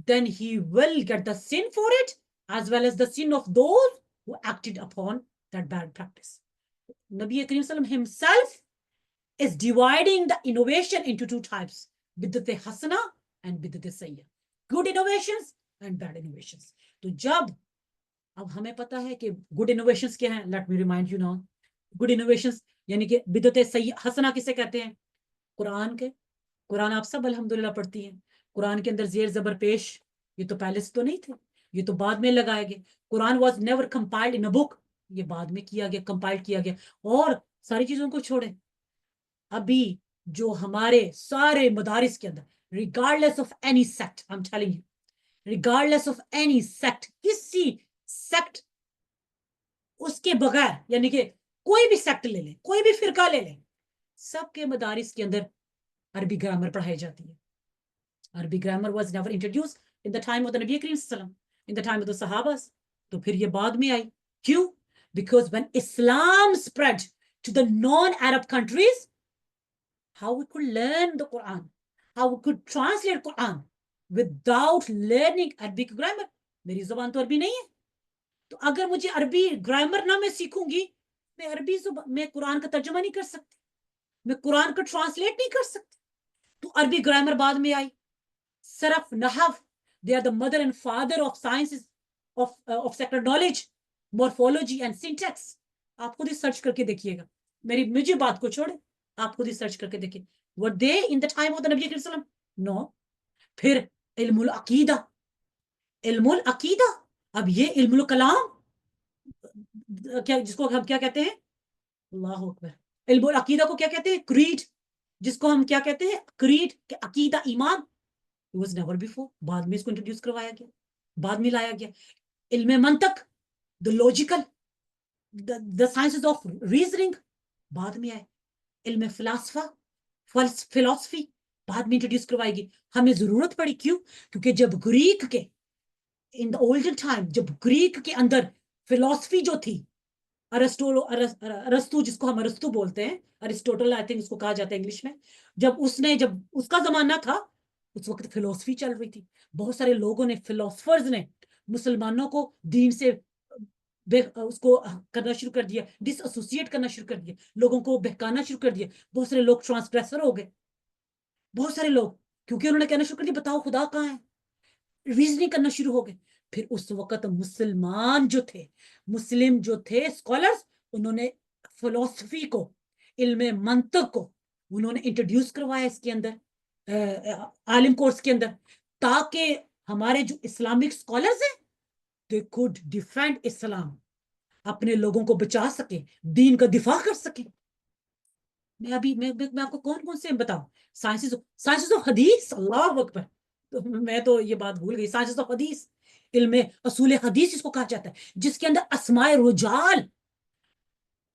then he will get the sin for it, as well as the sin of those who acted upon that bad practice. Nabi Karim Sallam himself is dividing the innovation into two types, bid'at hasana and bid'at sayya. Good innovations and bad innovations. تو جب اب ہمیں پتا ہے کہ good innovations کیا ہیں, let me remind you now. Good innovations یعنی کہ بدعت حسنہ کسے کہتے ہیں؟ قرآن کے. قرآن آپ سب الحمدللہ پڑھتی ہیں. قرآن کے اندر زیر زبر پیش, یہ تو پہلے سے تو نہیں تھے, یہ تو بعد میں لگائے گئے. قرآن was never compiled in a book, یہ بعد میں کیا گیا, کمپائل کیا گیا. اور ساری چیزوں کو چھوڑیں, ابھی جو ہمارے سارے مدارس کے اندر, regardless of any sect, I'm telling you, regardless of any sect, کسی sect اس کے بغیر, یعنی کہ کوئی بھی سیکٹ لے لیں, کوئی بھی فرقہ لے لیں, سب کے مدارس کے اندر عربی گرامر پڑھائی جاتی ہے. عربی grammar was never introduced in the time of the Nabi Karim Sallam, in the time of the Sahabas. تو پھر یہ بعد میں آئی. کیوں؟ Because when Islam spread to the non-Arab countries, how we could learn the Quran, how we could translate Quran without learning Arabic grammar. میری زبان تو عربی نہیں ہے, تو اگر مجھے عربی گرامر نہ میں سیکھوں گی, میں عربی میں قرآن کا ترجمہ نہیں کر سکتی, میں قرآن کا ٹرانسلیٹ نہیں کر سکتی. تو عربی گرامر بعد میں آئی. صرف نحو, they are the mother and father of sciences of secular knowledge, morphology and syntax. آپ خود ہی سرچ کر کے دیکھیے گا, مجھے بات کو چھوڑے, آپ خود ہی سرچ کر کے دیکھیں. Were they in the time of the Nabi Karim Sallam? No. پھر علم العقیدہ, علم العقیدہ, اب یہ علم الکلام کیا, جس کو ہم کیا کہتے ہیں, اللہ اکبر, علم العقیدہ کو کیا کہتے ہیں, کریڈ, جس کو ہم کیا کہتے ہیں, کریڈ, کہ عقیدہ ایمان. It was never before, بعد میں اس کو انٹروڈیوس کروایا گیا, بعد میں لایا گیا. علم منطق, the logical, the sciences of reasoning, بعد میں آئے. علم فلسفی بعد میں انٹروڈیوس کروائی گئی. ہمیں ضرورت پڑی, کیوں؟ کیونکہ جب گریک کے in the olden time, جب گریک کے اندر فلسفی جو تھی, ارسطو, جس کو ہم ارسطو بولتے ہیں, ارسٹوٹل آئی تھنک اس کو کہا جاتا ہے انگلش میں, جب اس کا زمانہ تھا, اس وقت فلسفی چل رہی تھی. بہت سارے لوگوں نے, فلسفرز نے, مسلمانوں کو دین سے اس کو کرنا شروع کر دیا, ڈس ایسوسیٹ کرنا شروع کر دیا, لوگوں کو بہکانا شروع کر دیا. بہت سارے لوگ ٹرانسگریسر ہو گئے, بہت سارے لوگ, کیونکہ انہوں نے کہنا شروع کر دیا بتاؤ خدا کہاں ہے, ریزننگ کرنا شروع ہو گئے. پھر اس وقت مسلمان جو تھے, مسلم جو تھے اسکالرز, انہوں نے فلسفی کو, علم منطق کو انہوں نے انٹروڈیوس کروایا اس کے اندر, عالم کورس کے اندر, تاکہ ہمارے جو اسلامک اسکالرز ہیں, they could defend اسلام, اپنے لوگوں کو بچا سکیں, دین کا دفاع کر سکیں. میں ابھی میں آپ کو کون سے بتاؤں, سائنسز آف حدیث, اللہ اکبر, تو میں تو یہ بات بھول گئی. سائنسز آف حدیث, علم اصول حدیث اس کو کہا جاتا ہے, جس کے اندر اسماء رجال,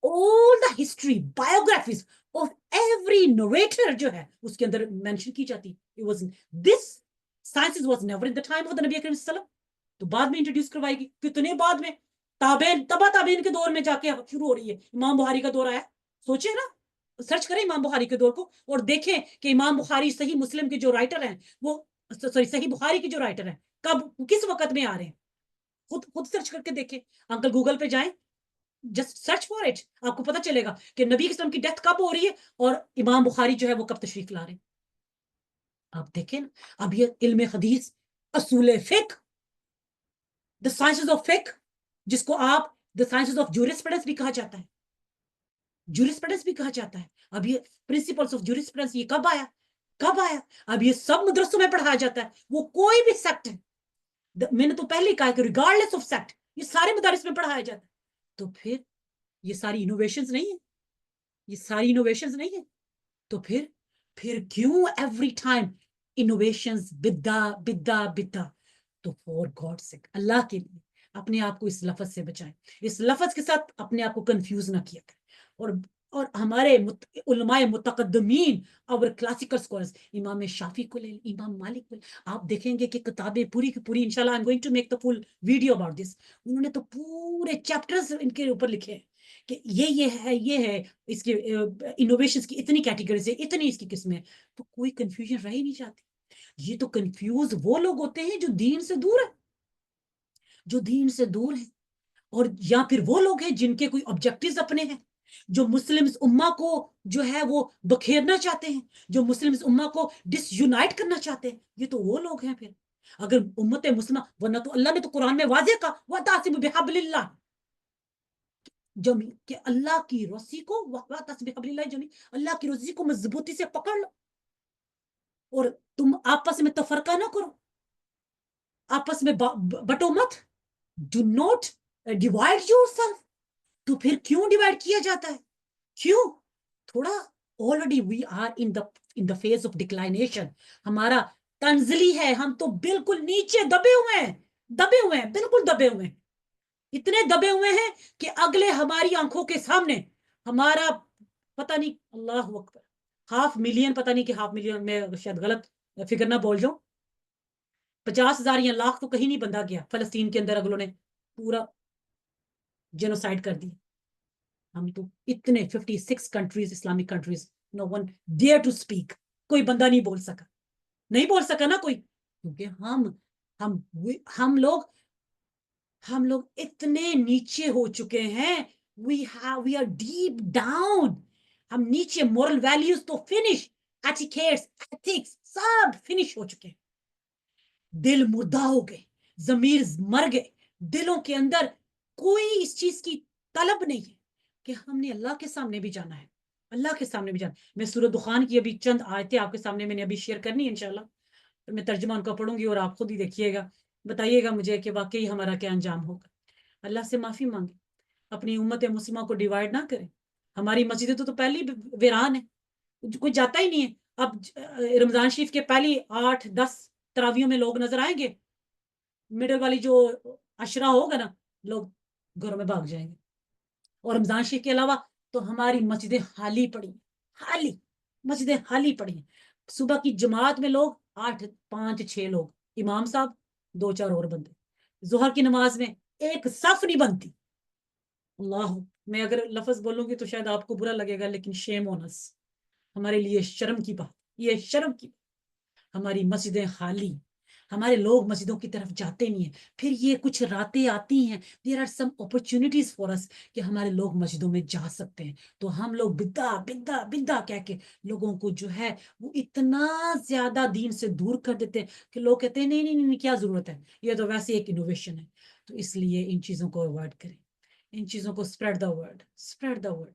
all the history, biographies of every narrator جو ہے اس کے اندر مینشن کی جاتی. It was this sciences was never in the time of the Nabi Karim Sallam, تو بعد میں انٹروڈیوس کروائی گئی. کتنے بعد میں, تابعین, تبا تابعین کے دور میں جا کے شروع ہو رہی ہے. امام بخاری کا دور آیا, سوچے نا, سرچ کریں امام بخاری کے دور کو اور دیکھیں کہ امام بخاری صحیح مسلم کے جو رائٹر ہیں وہ صحیح بخاری کے جو رائٹر ہیں کب کس وقت میں آ رہے ہیں. خود سرچ کر کے دیکھیں. انکل گوگل پہ جائیں, جسٹ سرچ فار اٹ, آپ کو پتا چلے گا کہ نبی اسلام کی ڈیتھ کب ہو رہی ہے اور امام بخاری جو ہے وہ کب تشریف لا رہے ہیں. آپ دیکھیں نا, اب یہ علم حدیث, اصول فقہ, دا سائنسز آف فقہ, جس کو آپ دا سائنسز آف جورسپریڈنس بھی کہا جاتا ہے, جورسپریڈنس بھی کہا جاتا ہے. اب یہ پرنسپلس آف جورسپریڈنس یہ کب آیا, کب آیا؟ اب یہ سب مدرسوں میں پڑھایا جاتا ہے. وہ کوئی بھی سیکٹ ہے, میں نے تو پہلے ہی کہا کہ ریگارڈلیس آف سیکٹ یہ سارے مدارس میں پڑھایا جاتا ہے. تو پھر یہ ساری انوویشنز نہیں ہے, یہ ساری انوویشنز نہیں ہے. تو پھر کیوں ایوری ٹائم انوویشنز, بدعا بدعا بدعا؟ تو فور گاڈ سیک, اللہ کے لیے اپنے آپ کو اس لفظ سے بچائیں, اس لفظ کے ساتھ اپنے آپ کو کنفیوز نہ کیا کریں. اور ہمارے علماء متقدمین اور کلاسیکل اسکالرز, امام شافعی کو لے, امام مالک کو لے, آپ دیکھیں گے کہ کتابیں پوری کی پوری, انشاءاللہ I am going to make the full video about this, انہوں نے تو پورے چیپٹرز ان کے اوپر لکھے ہیں کہ یہ ہے اس کے انوویشنز کی اتنی کیٹیگریز ہے, اتنی اس کی قسمیں, تو کوئی کنفیوژن رہ ہی نہیں جاتی. یہ تو کنفیوز وہ لوگ ہوتے ہیں جو دین سے دور ہے, جو دین سے دور ہے, اور یا پھر وہ لوگ ہیں جن کے کوئی آبجیکٹیوز اپنے ہیں, جو مسلمز امہ کو جو ہے وہ بکھیرنا چاہتے ہیں, جو مسلمز امہ کو ڈس یونائٹ کرنا چاہتے ہیں. یہ تو وہ لوگ ہیں. پھر اگر امت مسلمہ, ورنہ تو اللہ نے تو قرآن میں واضح کہا وَاعْتَصِمُوا بِحَبْلِ اللَّهِ, کہ اللہ کی رسی کو, وَاعْتَصِمُوا بِحَبْلِ اللَّهِ جَمِيعًا, اللہ کی رسی کو مضبوطی سے پکڑ لو, اور تم آپس میں تفرقہ نہ کرو, آپس میں بٹو مت, do not divide your self. تو پھر کیوں ڈیوائڈ کیا جاتا ہے, کیوں؟ تھوڑا already we are in the phase of declination, ہمارا تنزلی ہے, ہم تو بالکل نیچے دبے ہوئے ہیں, بالکل دبے ہوئے ہیں, اتنے دبے ہوئے ہیں کہ اگلے ہماری آنکھوں کے سامنے ہمارا پتہ نہیں, اللہ اکبر, 500,000, پتہ نہیں کہ 500,000 میں شاید غلط فگر نہ بول جاؤں, 50,000 یا لاکھ تو کہیں نہیں بندہ گیا فلسطین کے اندر, اگلوں نے پورا جینوسائیڈ کر دی. ہم تو اتنے 56 countries, Islamic countries, no one dare to speak, کوئی بندہ نہیں بول سکا نا کوئی, کیونکہ ہم لوگ اتنے نیچے ہو چکے ہیں, وی آر ڈیپ ڈاؤن, ہم نیچے, مورل ویلیوز تو فنش, ایٹیکیٹس, ایتھکس سب فنش ہو چکے ہیں, دل مردہ ہو گئے, ضمیر مر گئے, دلوں کے اندر کوئی اس چیز کی طلب نہیں ہے کہ ہم نے اللہ کے سامنے بھی جانا ہے, اللہ کے سامنے بھی جانا. میں سورہ دخان کی ابھی چند آیتیں آپ کے سامنے میں نے ابھی شیئر کرنی ہے انشاءاللہ, میں ترجمہ ان کا پڑھوں گی اور آپ خود ہی دیکھیے گا, بتائیے گا مجھے کہ واقعی ہمارا کیا انجام ہوگا. اللہ سے معافی مانگے, اپنی امت مسلمہ کو ڈیوائڈ نہ کریں. ہماری مسجدیں تو پہلی ویران ہے, کوئی جاتا ہی نہیں ہے. اب رمضان شریف کے پہلی 8-10 تراویوں میں لوگ نظر آئیں گے, مڈل والی جو عشرہ ہوگا نا, لوگ گھروں میں بھاگ جائیں گے. اور رمضان شریف کے علاوہ تو ہماری مسجدیں خالی پڑی ہیں, مسجدیں خالی پڑی ہیں. صبح کی جماعت میں لوگ 5-6 لوگ, امام صاحب 2-4 اور بندے, ظہر کی نماز میں ایک صف نہیں بنتی. اللہ, میں اگر لفظ بولوں گی تو شاید آپ کو برا لگے گا, لیکن شیم آن اس, ہمارے لیے شرم کی بات, یہ شرم کی بات. ہماری مسجدیں خالی, ہمارے لوگ مسجدوں کی طرف جاتے نہیں ہیں. پھر یہ کچھ راتیں آتی ہیں, there are some opportunities for اس, کہ ہمارے لوگ مسجدوں میں جا سکتے ہیں, تو ہم لوگ بدعا کہہ کے لوگوں کو جو ہے وہ اتنا زیادہ دین سے دور کر دیتے ہیں کہ لوگ کہتے ہیں نہیں کیا ضرورت ہے, یہ تو ویسے ایک انوویشن ہے. تو اس لیے ان چیزوں کو اوائڈ کریں, ان چیزوں کو اسپریڈ دا ورڈ,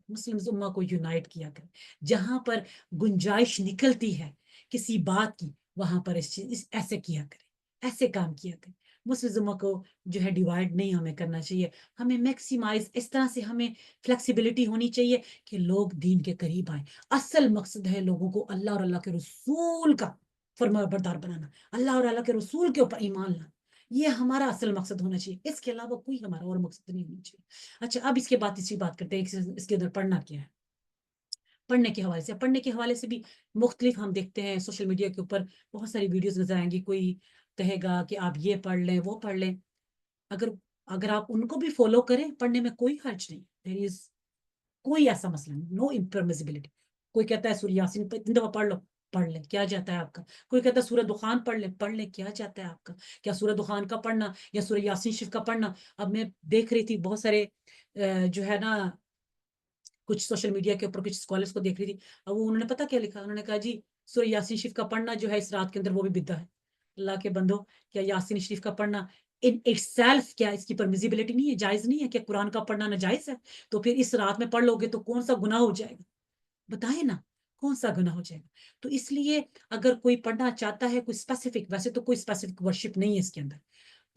مسلم امہ کو یونائٹ کیا کریں. جہاں پر گنجائش نکلتی ہے کسی بات کی, وہاں پر ایسے کیا کریں, ایسے کام کیا کریں. مسلم امہ کو جو ہے ڈیوائڈ نہیں ہمیں کرنا چاہیے, ہمیں میکسیمائز, اس طرح سے ہمیں فلیکسیبلٹی ہونی چاہیے کہ لوگ دین کے قریب آئیں. اصل مقصد ہے لوگوں کو اللہ اور اللہ کے رسول کا فرما بردار بنانا, اللہ اور اللہ کے رسول کے اوپر ایمان لانا, یہ ہمارا اصل مقصد ہونا چاہیے. اس کے علاوہ کوئی ہمارا اور مقصد نہیں ہونا چاہیے. اچھا, اب اس کے بعد تیسری بات کرتے ہیں, اس کے اندر پڑھنا کیا ہے. پڑھنے کے حوالے سے بھی مختلف ہم دیکھتے ہیں سوشل میڈیا کے اوپر بہت ساری ویڈیوز نظر آئیں گی. کوئی کہے گا کہ آپ یہ پڑھ لیں, وہ پڑھ لیں. اگر آپ ان کو بھی فالو کریں, پڑھنے میں کوئی حرج نہیں, دیر از کوئی ایسا مسئلہ نہیں, نو امپرمزبلٹی, کوئی کہتا ہے سورہ یاسین 3 دفعہ پڑھ لیں کیا جاتا ہے آپ کا. کوئی کہتا ہے سورہ دخان پڑھ لیں کیا جاتا ہے آپ کا. کیا سورہ دخان کا پڑھنا یا سورہ یاسین شریف کا پڑھنا. اب میں دیکھ رہی تھی بہت سارے جو ہے نا کچھ سوشل میڈیا کے اوپر کچھ اسکالرس کو دیکھ رہی تھی. اب وہ انہوں نے پتا کیا لکھا, انہوں نے کہا جی سورہ یاسین شریف کا پڑھنا جو ہے اس رات کے اندر وہ بھی بدعت ہے. اللہ کے بندو, کیا یاسین شریف کا پڑھنا ان اٹ سیلف کیا اس کی پرمیزیبلٹی نہیں ہے, جائز نہیں ہے؟ کہ قرآن کا پڑھنا ناجائز ہے؟ تو پھر اس رات میں پڑھ لو گے تو کون سا گناہ ہو جائے گا, بتائیں نا کون سا گناہ ہو جائے گا. تو اس لیے اگر کوئی پڑھنا چاہتا ہے کوئی اسپیسیفک, ویسے تو کوئی اسپیسیفک ورشپ نہیں ہے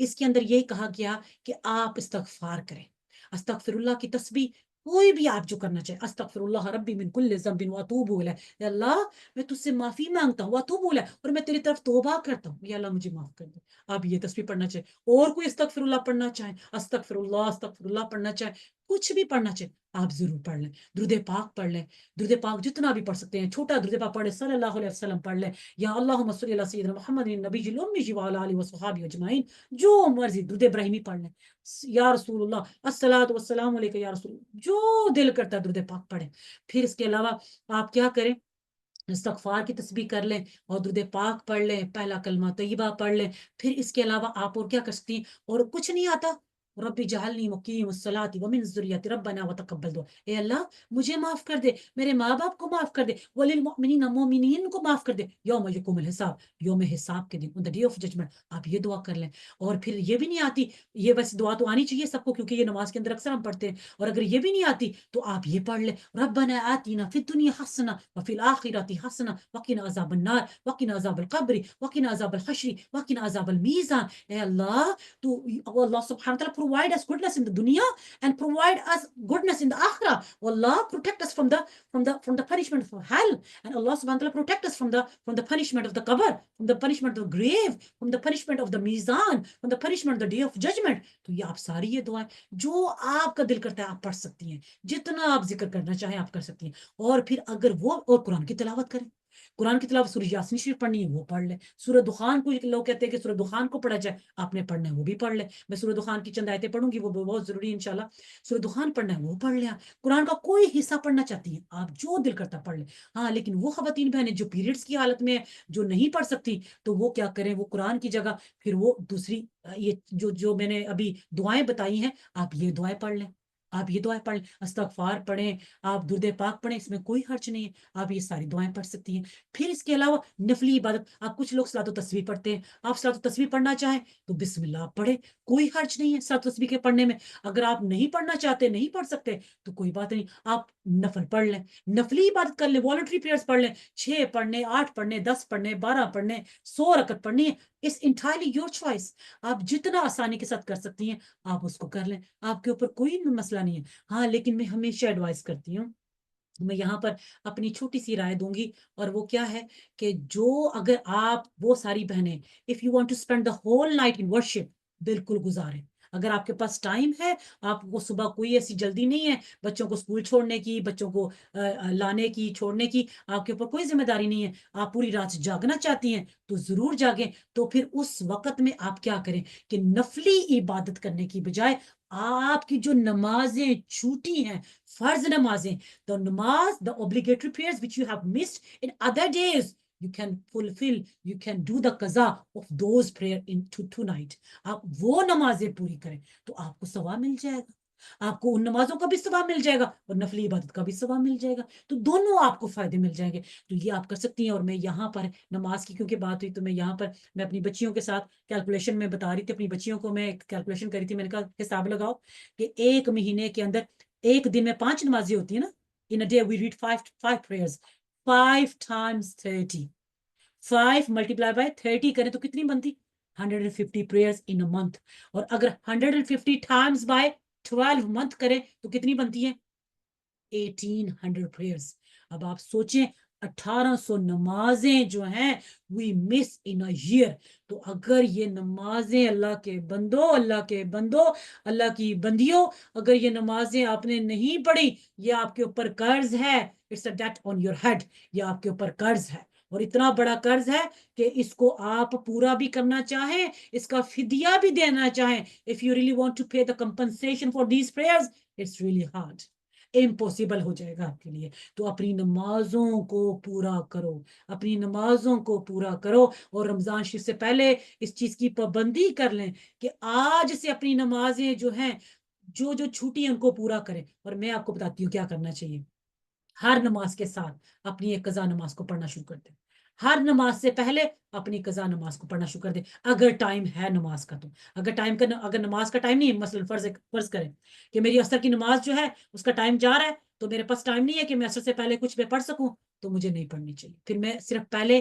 اس کے اندر یہی کہا گیا کہ آپ استغفار کریں, استغفر اللہ کی تسبیح کوئی بھی آپ جو کرنا چاہے, استغفر اللہ ربی من کل ذنب واتوب الیہ, یا اللہ میں تجھ سے معافی مانگتا ہوں, واتوب الیہ, اور میں تیری طرف توبہ کرتا ہوں, یا اللہ مجھے معاف کر دے. آپ یہ تسبیح پڑھنا چاہے, اور کوئی استغفر اللہ پڑھنا چاہے, استغفر اللہ پڑھنا چاہے, کچھ بھی پڑھنا چاہے آپ ضرور پڑھ لیں. درود پاک پڑھ لیں, درود پاک جتنا بھی پڑھ سکتے ہیں, چھوٹا درود پاک پڑھ لیں, صلی اللہ علیہ وسلم پڑھ لیں, یا اللہم صلی علی سیدنا محمد النبی الامی وعلی آلہ وصحبہ اجمعین, جو مرضی درود ابراہیمی پڑھ لیں, یا رسول اللہ الصلاۃ والسلام علیکہ یا رسول اللہ, جو دل کرتا ہے درود پاک پڑھیں. پھر اس کے علاوہ آپ کیا کریں, استغفار کی تسبیح کر لیں اور درود پاک پڑھ لیں, پہلا کلمہ طیبہ پڑھ لیں. پھر اس کے علاوہ آپ اور کیا کر سکتی ہیں, اور کچھ نہیں آتا, رب جعلنی مقیم الصلاۃ ومن ذریتی ربنا وتقبل دعا, اے اللہ مجھے معاف کر دے, میرے ماں باپ کو معاف کر دے, وللمؤمنین مومنین کو معاف کر دے, یوم یقوم الحساب, یوم حساب کے دن, on the day of judgment, آپ یہ دعا کر لیں. اور پھر یہ بھی نہیں آتی, یہ ویسے دعا تو آنی چاہیے سب کو کیونکہ یہ نماز کے اندر اکثر ہم پڑھتے ہیں, اور اگر یہ بھی نہیں آتی تو آپ یہ پڑھ لیں, ربنا آتنا فی الدنیا حسنہ وفی الآخرۃ حسنہ وقنا عذاب النار وقنا عذاب القبر وقنا عذاب الحشر وقنا عذاب المیزان. اے اللہ تو Allah subhanahu wa ta'ala provide us goodness in the dunya and provide us goodness in the akhirah. Allah protect us from the punishment of hell, and Allah subhanahu wa ta'ala protect us from the punishment of the qabr, from the punishment of the grave, from the punishment of the mizan, from the punishment of the day of judgment. تو یہ آپ ساری یہ دعائیں جو آپ کا دل کرتا ہے آپ پڑھ سکتی ہیں, جتنا آپ ذکر کرنا چاہیں آپ کر سکتی ہیں. اور پھر اگر وہ اور قرآن کی تلاوت کریں, قرآن کی تلاوت سورہ یاسین شریف پڑھنی ہے وہ پڑھ لیں. سورہ دخان کو لوگ کہتے ہیں کہ سورہ دخان کو پڑھا جائے, آپ نے پڑھنا ہے وہ بھی پڑھ لیں. میں سورہ دخان کی چند آیتیں پڑھوں گی, وہ بہت ضروری ہے انشاءاللہ. سورہ دخان پڑھنا ہے وہ پڑھ لیں. قرآن کا کوئی حصہ پڑھنا چاہتی ہیں آپ جو دل کرتا پڑھ لیں. ہاں لیکن وہ خواتین بہنیں جو پیریڈز کی حالت میں جو نہیں پڑھ سکتی تو وہ کیا کریں, وہ قرآن کی جگہ پھر وہ دوسری یہ جو میں نے ابھی دعائیں بتائی ہیں آپ یہ دعائیں پڑھ لیں, آپ یہ دعائیں پڑھ لیں, استغفار پڑھیں, آپ درود پاک پڑھیں, اس میں کوئی حرج نہیں ہے, آپ یہ ساری دعائیں پڑھ سکتی ہیں. پھر اس کے علاوہ نفلی عبادت, آپ کچھ لوگ صلاۃ و تسبیح پڑھتے ہیں, آپ صلاۃ و تسبیح پڑھنا چاہیں تو بسم اللہ پڑھیں, کوئی حرج نہیں ہے صلاۃ و تسبیح کے پڑھنے میں. اگر آپ نہیں پڑھنا چاہتے, نہیں پڑھ سکتے تو کوئی بات نہیں, آپ نفل پڑھ لیں, نفلی عبادت کر لیں, والنٹری پریئرز پڑھ لیں, 6 پڑھنے, 8 پڑھنے, 10 پڑھنے, 12 پڑھنے, 100 رکعت پڑھنی ہے, اس انٹائرلی یور چوائس, آپ جتنا آسانی کے ساتھ کر سکتی ہیں آپ اس کو کر لیں, آپ کے اوپر کوئی مسئلہ نہیں ہے. ہاں لیکن میں ہمیشہ ایڈوائز کرتی ہوں, میں یہاں پر اپنی چھوٹی سی رائے دوں گی, اور وہ کیا ہے کہ جو اگر آپ وہ ساری بہنیں if you want to spend the whole night in worship, بالکل گزاریں. اگر آپ کے پاس ٹائم ہے, آپ کو صبح کوئی ایسی جلدی نہیں ہے, بچوں کو اسکول چھوڑنے کی, بچوں کو لانے کی, چھوڑنے کی, آپ کے اوپر کوئی ذمہ داری نہیں ہے, آپ پوری رات جاگنا چاہتی ہیں تو ضرور جاگیں. تو پھر اس وقت میں آپ کیا کریں کہ نفلی عبادت کرنے کی بجائے آپ کی جو نمازیں چھوٹی ہیں, فرض نمازیں, the namaz, the obligatory prayers which you have missed in other days, you can fulfill, you can do the qaza of those prayer in tonight. آپ وہ نمازیں پوری کریں تو آپ کو ثواب مل جائے گا, آپ کو ان نمازوں کا بھی ثواب مل جائے گا اور نفلی عبادت کا بھی ثواب مل جائے گا, تو دونوں آپ کو فائدے مل جائیں گے. تو یہ آپ کر سکتی ہیں. اور میں یہاں پر نماز کی کیونکہ بات ہوئی تو میں یہاں پر میں اپنی بچیوں کے ساتھ کیلکولیشن میں بتا رہی تھی, اپنی بچیوں کو میں کیلکولیشن کری تھی, میں نے کہا حساب لگاؤ کہ ایک مہینے کے اندر ایک دن میں 5 نمازیں ہوتی ہیں نا, in a day we read five prayers, 5 times 30, 5 multiplied by 30 کریں تو کتنی بنتی, 150 prayers in a month. اور اگر 150 times by 12 month کریں تو کتنی بنتی ہیں, 1800 prayers. اب آپ سوچیں 1800 نمازیں جو ہیں we miss in a year. تو اگر یہ نمازیں اللہ کے بندو, اللہ کی بندیوں, اگر یہ نمازیں آپ نے نہیں پڑھی, یہ آپ کے اوپر قرض ہے, it's a debt on your head, یہ آپ کے اوپر قرض ہے, اور اتنا بڑا قرض ہے کہ اس کو آپ پورا بھی کرنا چاہیں, اس کا فدیہ بھی دینا چاہیں, if you really want to pay the compensation for these prayers, it's really hard. Impossible ہو جائے گا آپ کے لیے. تو اپنی نمازوں کو پورا کرو، اپنی نمازوں کو پورا کرو، اور رمضان شریف سے پہلے اس چیز کی پابندی کر لیں کہ آج سے اپنی نمازیں جو ہیں جو چھوٹی ہیں ان کو پورا کریں. اور میں آپ کو بتاتی ہوں کیا کرنا چاہیے. ہر نماز کے ساتھ اپنی ایک قضا نماز کو پڑھنا شروع کر دیں. ہر نماز سے پہلے اپنی قضا نماز کو پڑھنا شروع کر دیں اگر ٹائم ہے نماز کا. تو اگر نماز کا ٹائم نہیں ہے، مثلا فرض کریں کہ میری عصر کی نماز جو ہے اس کا ٹائم جا رہا ہے، تو میرے پاس ٹائم نہیں ہے کہ میں عصر سے پہلے کچھ میں پڑھ سکوں، تو مجھے نہیں پڑھنی چاہیے. پھر میں صرف پہلے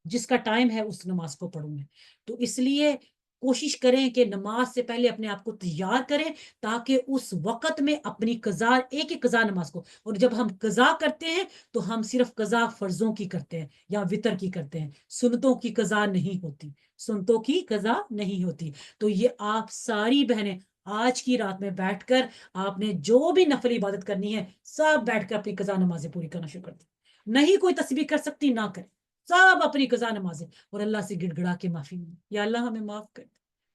جس کا ٹائم ہے اس نماز کو پڑھوں میں. تو اس لیے کوشش کریں کہ نماز سے پہلے اپنے آپ کو تیار کریں تاکہ اس وقت میں اپنی قضا، ایک ایک قضا نماز کو. اور جب ہم قضا کرتے ہیں تو ہم صرف قضا فرضوں کی کرتے ہیں یا وتر کی کرتے ہیں، سنتوں کی قضا نہیں ہوتی، سنتوں کی قضا نہیں ہوتی. تو یہ آپ ساری بہنیں آج کی رات میں بیٹھ کر آپ نے جو بھی نفل عبادت کرنی ہے سب بیٹھ کر اپنی قضا نمازیں پوری کرنا شروع کر دیں. نہیں کوئی تسبیح کر سکتی نہ کرے، سب اپنی قضا نمازیں، اور اللہ سے گڑ گڑا کے معافی مانگے، یا اللہ ہمیں معاف کر،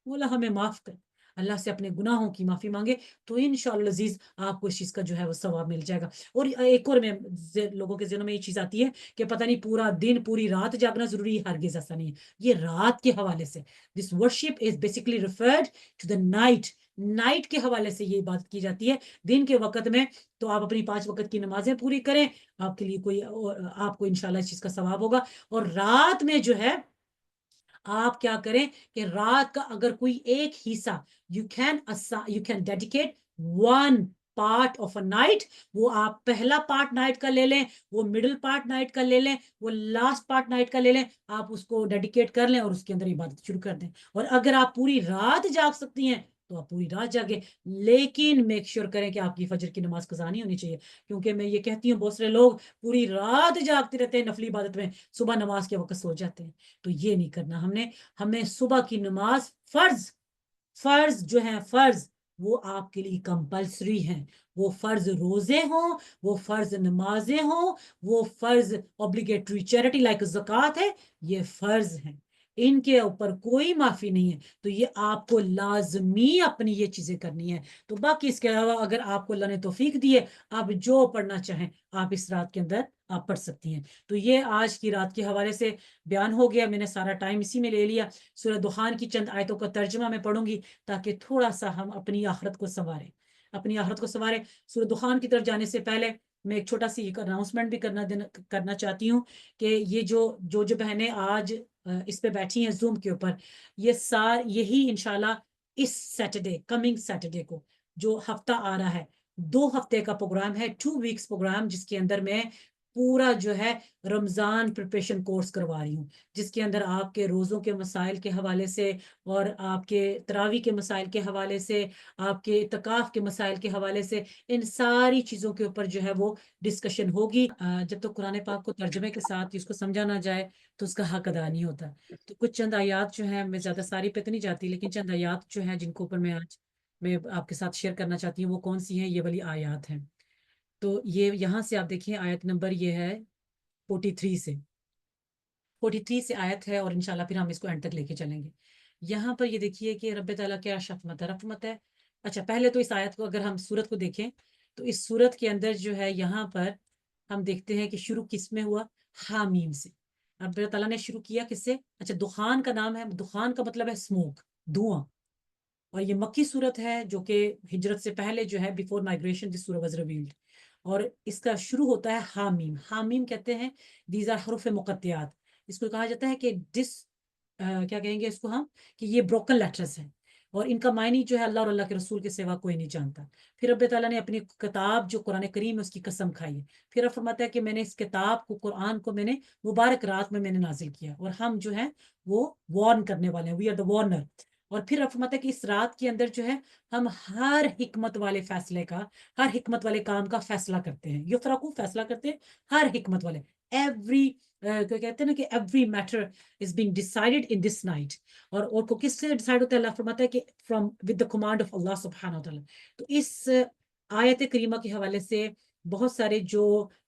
مولا ہمیں معاف کر. اللہ سے اپنے گناہوں کی معافی مانگے تو انشاءاللہ عزیز آپ کو اس چیز کا جو ہے وہ ثواب مل جائے گا. اور ایک اور میں لوگوں کے ذہنوں میں یہ چیز آتی ہے کہ پتہ نہیں پورا دن پوری رات جاگنا ضروری ہے. ہرگز ایسا نہیں ہے. یہ رات کے حوالے سے this worship is basically referred to the night کے حوالے سے یہ بات کی جاتی ہے. دن کے وقت میں تو آپ اپنی 5 وقت کی نمازیں پوری کریں، آپ کے لیے آپ کو انشاءاللہ اس چیز کا ثواب ہوگا. اور رات میں جو ہے آپ کیا کریں کہ رات کا اگر کوئی ایک حصہ you can dedicate one part of a night، وہ آپ پہلا پارٹ نائٹ کا لے لیں، وہ مڈل پارٹ نائٹ کا لے لیں، وہ لاسٹ پارٹ نائٹ کا لے لیں، آپ اس کو ڈیڈیکیٹ کر لیں اور اس کے اندر عبادت شروع کر دیں. اور اگر آپ پوری رات جاگ سکتی ہیں تو آپ پوری رات جاگیں، لیکن میک شیور کریں کہ آپ کی فجر کی نماز قضا نہیں ہونی چاہیے. کیونکہ میں یہ کہتی ہوں بہت سارے لوگ پوری رات جاگتے رہتے ہیں نفلی عبادت میں، صبح نماز کے وقت سو جاتے ہیں. تو یہ نہیں کرنا ہمیں صبح کی نماز فرض جو ہیں فرض وہ آپ کے لیے کمپلسری ہیں. وہ فرض روزے ہوں، وہ فرض نمازیں ہوں، وہ فرض obligatory چیریٹی لائک زکوٰۃ ہے، یہ فرض ہیں، ان کے اوپر کوئی معافی نہیں ہے. تو یہ آپ کو لازمی اپنی یہ چیزیں کرنی ہے. تو باقی اس کے علاوہ اگر آپ کو اللہ نے توفیق دی ہے، آپ جو پڑھنا چاہیں آپ اس رات کے اندر آپ پڑھ سکتی ہیں. تو یہ آج کی رات کے حوالے سے بیان ہو گیا. میں نے سارا ٹائم اسی میں لے لیا. سورہ دخان کی چند آیتوں کا ترجمہ میں پڑھوں گی تاکہ تھوڑا سا ہم اپنی آخرت کو سنواریں. سورہ دخان کی طرف جانے سے پہلے میں ایک چھوٹا سی اناؤنسمنٹ بھی کرنا چاہتی ہوں کہ یہ جو بہنیں آج اس پہ بیٹھی ہیں زوم کے اوپر، یہی انشاءاللہ اس سیٹرڈے کمنگ سیٹرڈے کو جو ہفتہ آ رہا ہے 2 ہفتے کا پروگرام ہے، 2 ویکس پروگرام، جس کے اندر میں پورا جو ہے رمضان پریپریشن کورس کروا رہی ہوں، جس کے اندر آپ کے روزوں کے مسائل کے حوالے سے اور آپ کے تراویح کے مسائل کے حوالے سے، آپ کے اعتکاف کے مسائل کے حوالے سے، ان ساری چیزوں کے اوپر جو ہے وہ ڈسکشن ہوگی. جب تک قرآن پاک کو ترجمے کے ساتھ اس کو سمجھا نہ جائے تو اس کا حق ادا نہیں ہوتا. تو کچھ چند آیات جو ہیں، میں زیادہ ساری پہ تو نہیں جاتی، لیکن چند آیات جو ہیں جن کے اوپر میں آپ کے ساتھ شیئر کرنا چاہتی ہوں وہ کون سی ہیں. یہ والی آیات ہیں. تو یہ یہاں سے آپ دیکھیں آیت نمبر یہ ہے 43 سے آیت ہے، اور انشاءاللہ پھر ہم اس کو اینڈ تک لے کے چلیں گے. یہاں پر یہ دیکھیے کہ رب تعالیٰ کیا رحمت ہے. اچھا، پہلے تو اس آیت کو اگر ہم سورت کو دیکھیں تو اس سورت کے اندر جو ہے یہاں پر ہم دیکھتے ہیں کہ شروع کس میں ہوا؟ حامیم سے. رب تعالیٰ نے شروع کیا کس سے؟ اچھا، دخان کا نام ہے، دخان کا مطلب ہے اسموک، دھواں. اور یہ مکی صورت ہے جو کہ ہجرت سے پہلے جو ہے بیفور مائگریشن دس سورہ واز ریویلڈ. اور اس کا شروع ہوتا ہے حامیم. حامیم کہتے ہیں دیز آر حروف مقطعات. اس کو کہا جاتا ہے کہ کیا کہیں گے اس کو ہم کہ یہ بروکن لیٹرز ہیں، اور ان کا معنی جو ہے اللہ اور اللہ کے رسول کے سوا کوئی نہیں جانتا. پھر رب تعالیٰ نے اپنی کتاب جو قرآن کریم ہے اس کی قسم کھائی ہے. پھر اب فرماتا ہے کہ میں نے اس کتاب کو، قرآن کو میں نے مبارک رات میں نے نازل کیا، اور ہم جو ہیں وہ وارن کرنے والے ہیں، وی آر دا وارنر. اور پھر اب فرماتا ہے کہ اس رات کے اندر جو ہے ہم ہر حکمت والے فیصلے کا، ہر حکمت والے کام کا فیصلہ کرتے ہیں. یفرقو فیصلہ کرتے ہیں ہر حکمت والے، ایوری کہتے ہیں نا کہ every matter is being decided in this night. اور کو کس سے ڈیسائیڈ ہوتا ہے؟ اللہ فرماتا ہے کہ from with the command of Allah سبحانہ وتعالی. تو اس آیت کریمہ کے حوالے سے بہت سارے جو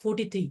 43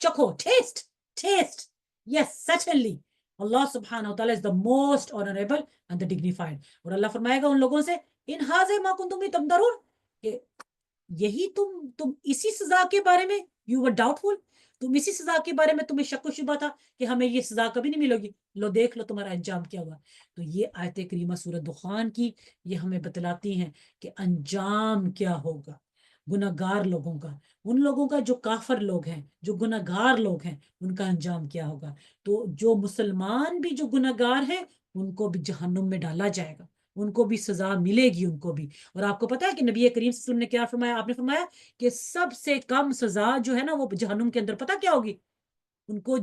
چکھو, taste. Yes, certainly. Allah subhanahu wa ta'ala is the most honorable and the dignified. اور اللہ فرمائے گا ان لوگوں سے ان هذا ما کنتم تمترون, کہ یہی تم اسی سزا کے بارے میں you were doubtful, تم اسی سزا کے بارے میں تمہیں شک و شبہ تھا کہ ہمیں یہ سزا کبھی نہیں ملے گی, لو دیکھ لو تمہارا انجام کیا ہوا. تو یہ آیت کریمہ سورۃ دخان کی یہ ہمیں بتلاتی ہیں کہ انجام کیا ہوگا گناہگار لوگوں کا, ان لوگوں کا جو کافر لوگ ہیں, جو گناہگار لوگ ہیں, ان کا انجام کیا ہوگا. تو جو مسلمان بھی جو گناہگار ہیں ان کو بھی جہنم میں ڈالا جائے گا, ان کو بھی سزا ملے گی ان کو بھی. اور آپ کو پتا ہے کہ نبی کریم صلی اللہ علیہ وسلم نے کیا فرمایا, آپ نے فرمایا کہ سب سے کم سزا جو ہے نا وہ جہنم کے اندر پتا کیا ہوگی, ان کو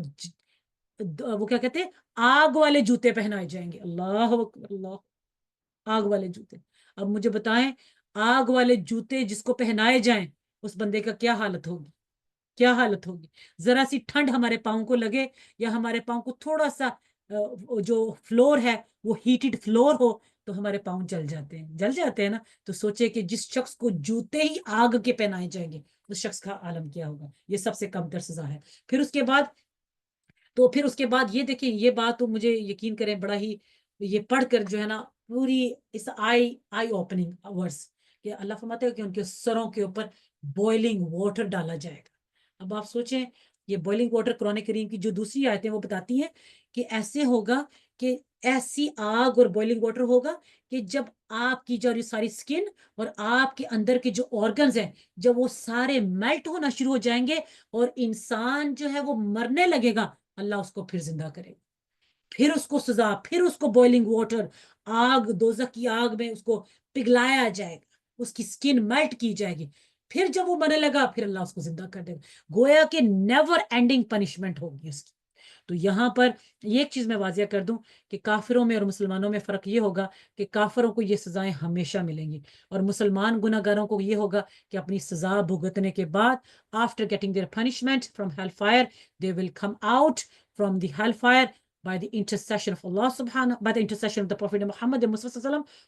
وہ کیا کہتے ہیں, آگ والے جوتے پہنائے جائیں گے. اللہ اکبر, اللہ, آگ والے جوتے. اب مجھے بتائیں آگ والے جوتے جس کو پہنائے جائیں اس بندے کا کیا حالت ہوگی, کیا حالت ہوگی. ذرا سی ٹھنڈ ہمارے پاؤں کو لگے یا ہمارے پاؤں کو تھوڑا سا جو فلور ہے وہ ہیٹڈ فلور ہو تو ہمارے پاؤں جل جاتے ہیں نا. تو سوچے کہ جس شخص کو جوتے ہی آگ کے پہنائے جائیں گے اس شخص کا عالم کیا ہوگا. یہ سب سے کم تر سزا ہے. پھر اس کے بعد یہ دیکھیں, یہ بات تو مجھے یقین کریں بڑا ہی یہ پڑھ کر جو ہے نا پوری اس آئی اوپننگ ورس کہ اللہ فرماتے ہیں کہ ان کے سروں کے اوپر بوائلنگ واٹر ڈالا جائے گا. اب آپ سوچیں یہ بوائلنگ واٹر قرآن کریم کی جو دوسری آیتیں وہ بتاتی ہیں کہ ایسے ہوگا کہ ایسی آگ اور بوائلنگ واٹر ہوگا کہ جب آپ کی جو ساری سکن اور آپ کے اندر کے جو آرگنز ہیں جب وہ سارے میلٹ ہونا شروع ہو جائیں گے اور انسان جو ہے وہ مرنے لگے گا, اللہ اس کو پھر زندہ کرے گا, پھر اس کو سزا, پھر اس کو بوائلنگ واٹر آگ دوزخ کی آگ میں اس کو پگھلایا جائے گا, اس کی سکن میلٹ کی جائے گی, پھر جب وہ مرنے لگا پھر اللہ اس کو زندہ کر دے گا. گویا کہ نیور اینڈنگ پنشمنٹ ہوگی اس کی. تو یہاں پر یہ ایک چیز میں واضح کر دوں کہ کافروں میں اور مسلمانوں میں فرق یہ ہوگا کہ کافروں کو یہ سزائیں ہمیشہ ملیں گی اور مسلمان گناہگاروں کو یہ ہوگا کہ اپنی سزا بھگتنے کے بعد after getting their punishment from hellfire they will come out from the hellfire by the intercession of Allah subhanahu, by the intercession of the Prophet Muhammad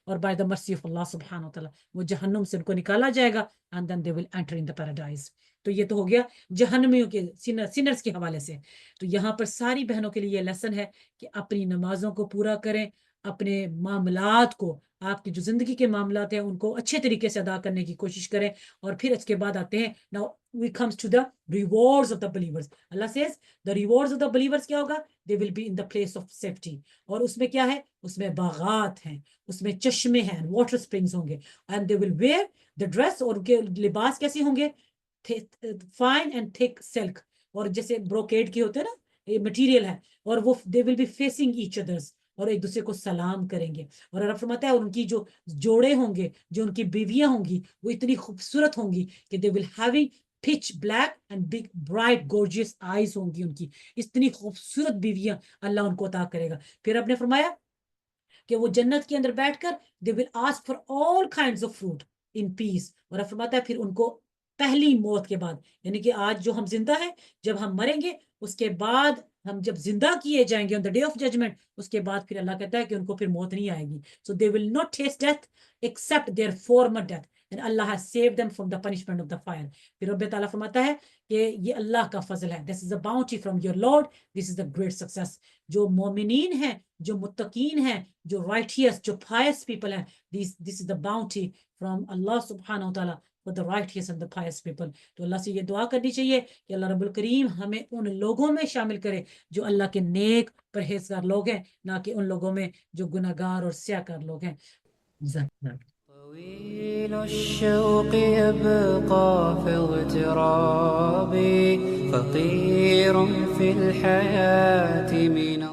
or by the mercy of Allah subhanahu wa ta'ala. وہ جہنم سے ان کو نکالا جائے گا and then they will enter in the paradise. تو یہ تو ہو گیا جہنمیوں کے سینرز کے حوالے سے. تو یہاں پر ساری بہنوں کے لیے یہ لیسن ہے کہ اپنی نمازوں کو پورا کریں, اپنے معاملات کو, آپ کی جو زندگی کے معاملات ہیں ان کو اچھے طریقے سے ادا کرنے کی کوشش کریں. اور پھر اس کے بعد آتے ہیں now we comes to the rewards of the believers. Allah says the rewards of the believers کیا ہوگا, they will be in the place of safety. اور اس میں کیا ہے, اس میں باغات ہیں, اس میں چشمے ہیں, water springs ہوں گے, and they will wear the dress, اور ان کے لباس کیسے ہوں گے, fine and thick silk, اور جیسے بروکیڈ کی ہوتے ہیں نا یہ مٹیریل ہے, اور وہ they will be facing each others, اور ایک دوسرے کو سلام کریں گے. اور اللہ فرماتا ہے ان کی جو جوڑے ہوں گے, جو ان کی بیویاں ہوں گی وہ اتنی خوبصورت ہوں گی کہ they will having pitch black and big bright gorgeous eyes ہوں گی, ان کی اتنی خوبصورت بیویاں اللہ ان کو عطا کرے گا. پھر آپ نے فرمایا کہ وہ جنت کے اندر بیٹھ کر they will ask for all kinds of fruit in peace. اور آپ فرماتا ہے پھر ان کو پہلی موت کے بعد, یعنی کہ آج جو ہم زندہ ہیں جب ہم مریں گے اس کے بعد ہم جب زندہ کیے جائیں گے on the day of judgment, اس کے بعد پھر اللہ کہتا ہے کہ ان کو پھر موت نہیں آئے گی. So they will not taste death except their former death, and Allah has saved them from the punishment of the fire. پھر رب تعالیٰ فرماتا ہے کہ یہ اللہ کا فضل ہے, this is a bounty from your Lord, this is the great success. جو مومنین ہیں, جو متقین ہیں, جو righteous, جو pious people ہیں, this is the bounty from Allah subhanahu wa ta'ala for the righteous and the pious people. تو اللہ سے یہ دعا کرنی چاہیے کہ اللہ رب الکریم ہمیں ان لوگوں میں شامل کرے جو اللہ کے نیک پرہیزگار لوگ ہیں, نہ کہ ان لوگوں میں جو گناہگار اور سیاہکار لوگ ہیں. طويل الشوق يبقى في اغترابي فقير في الحياة من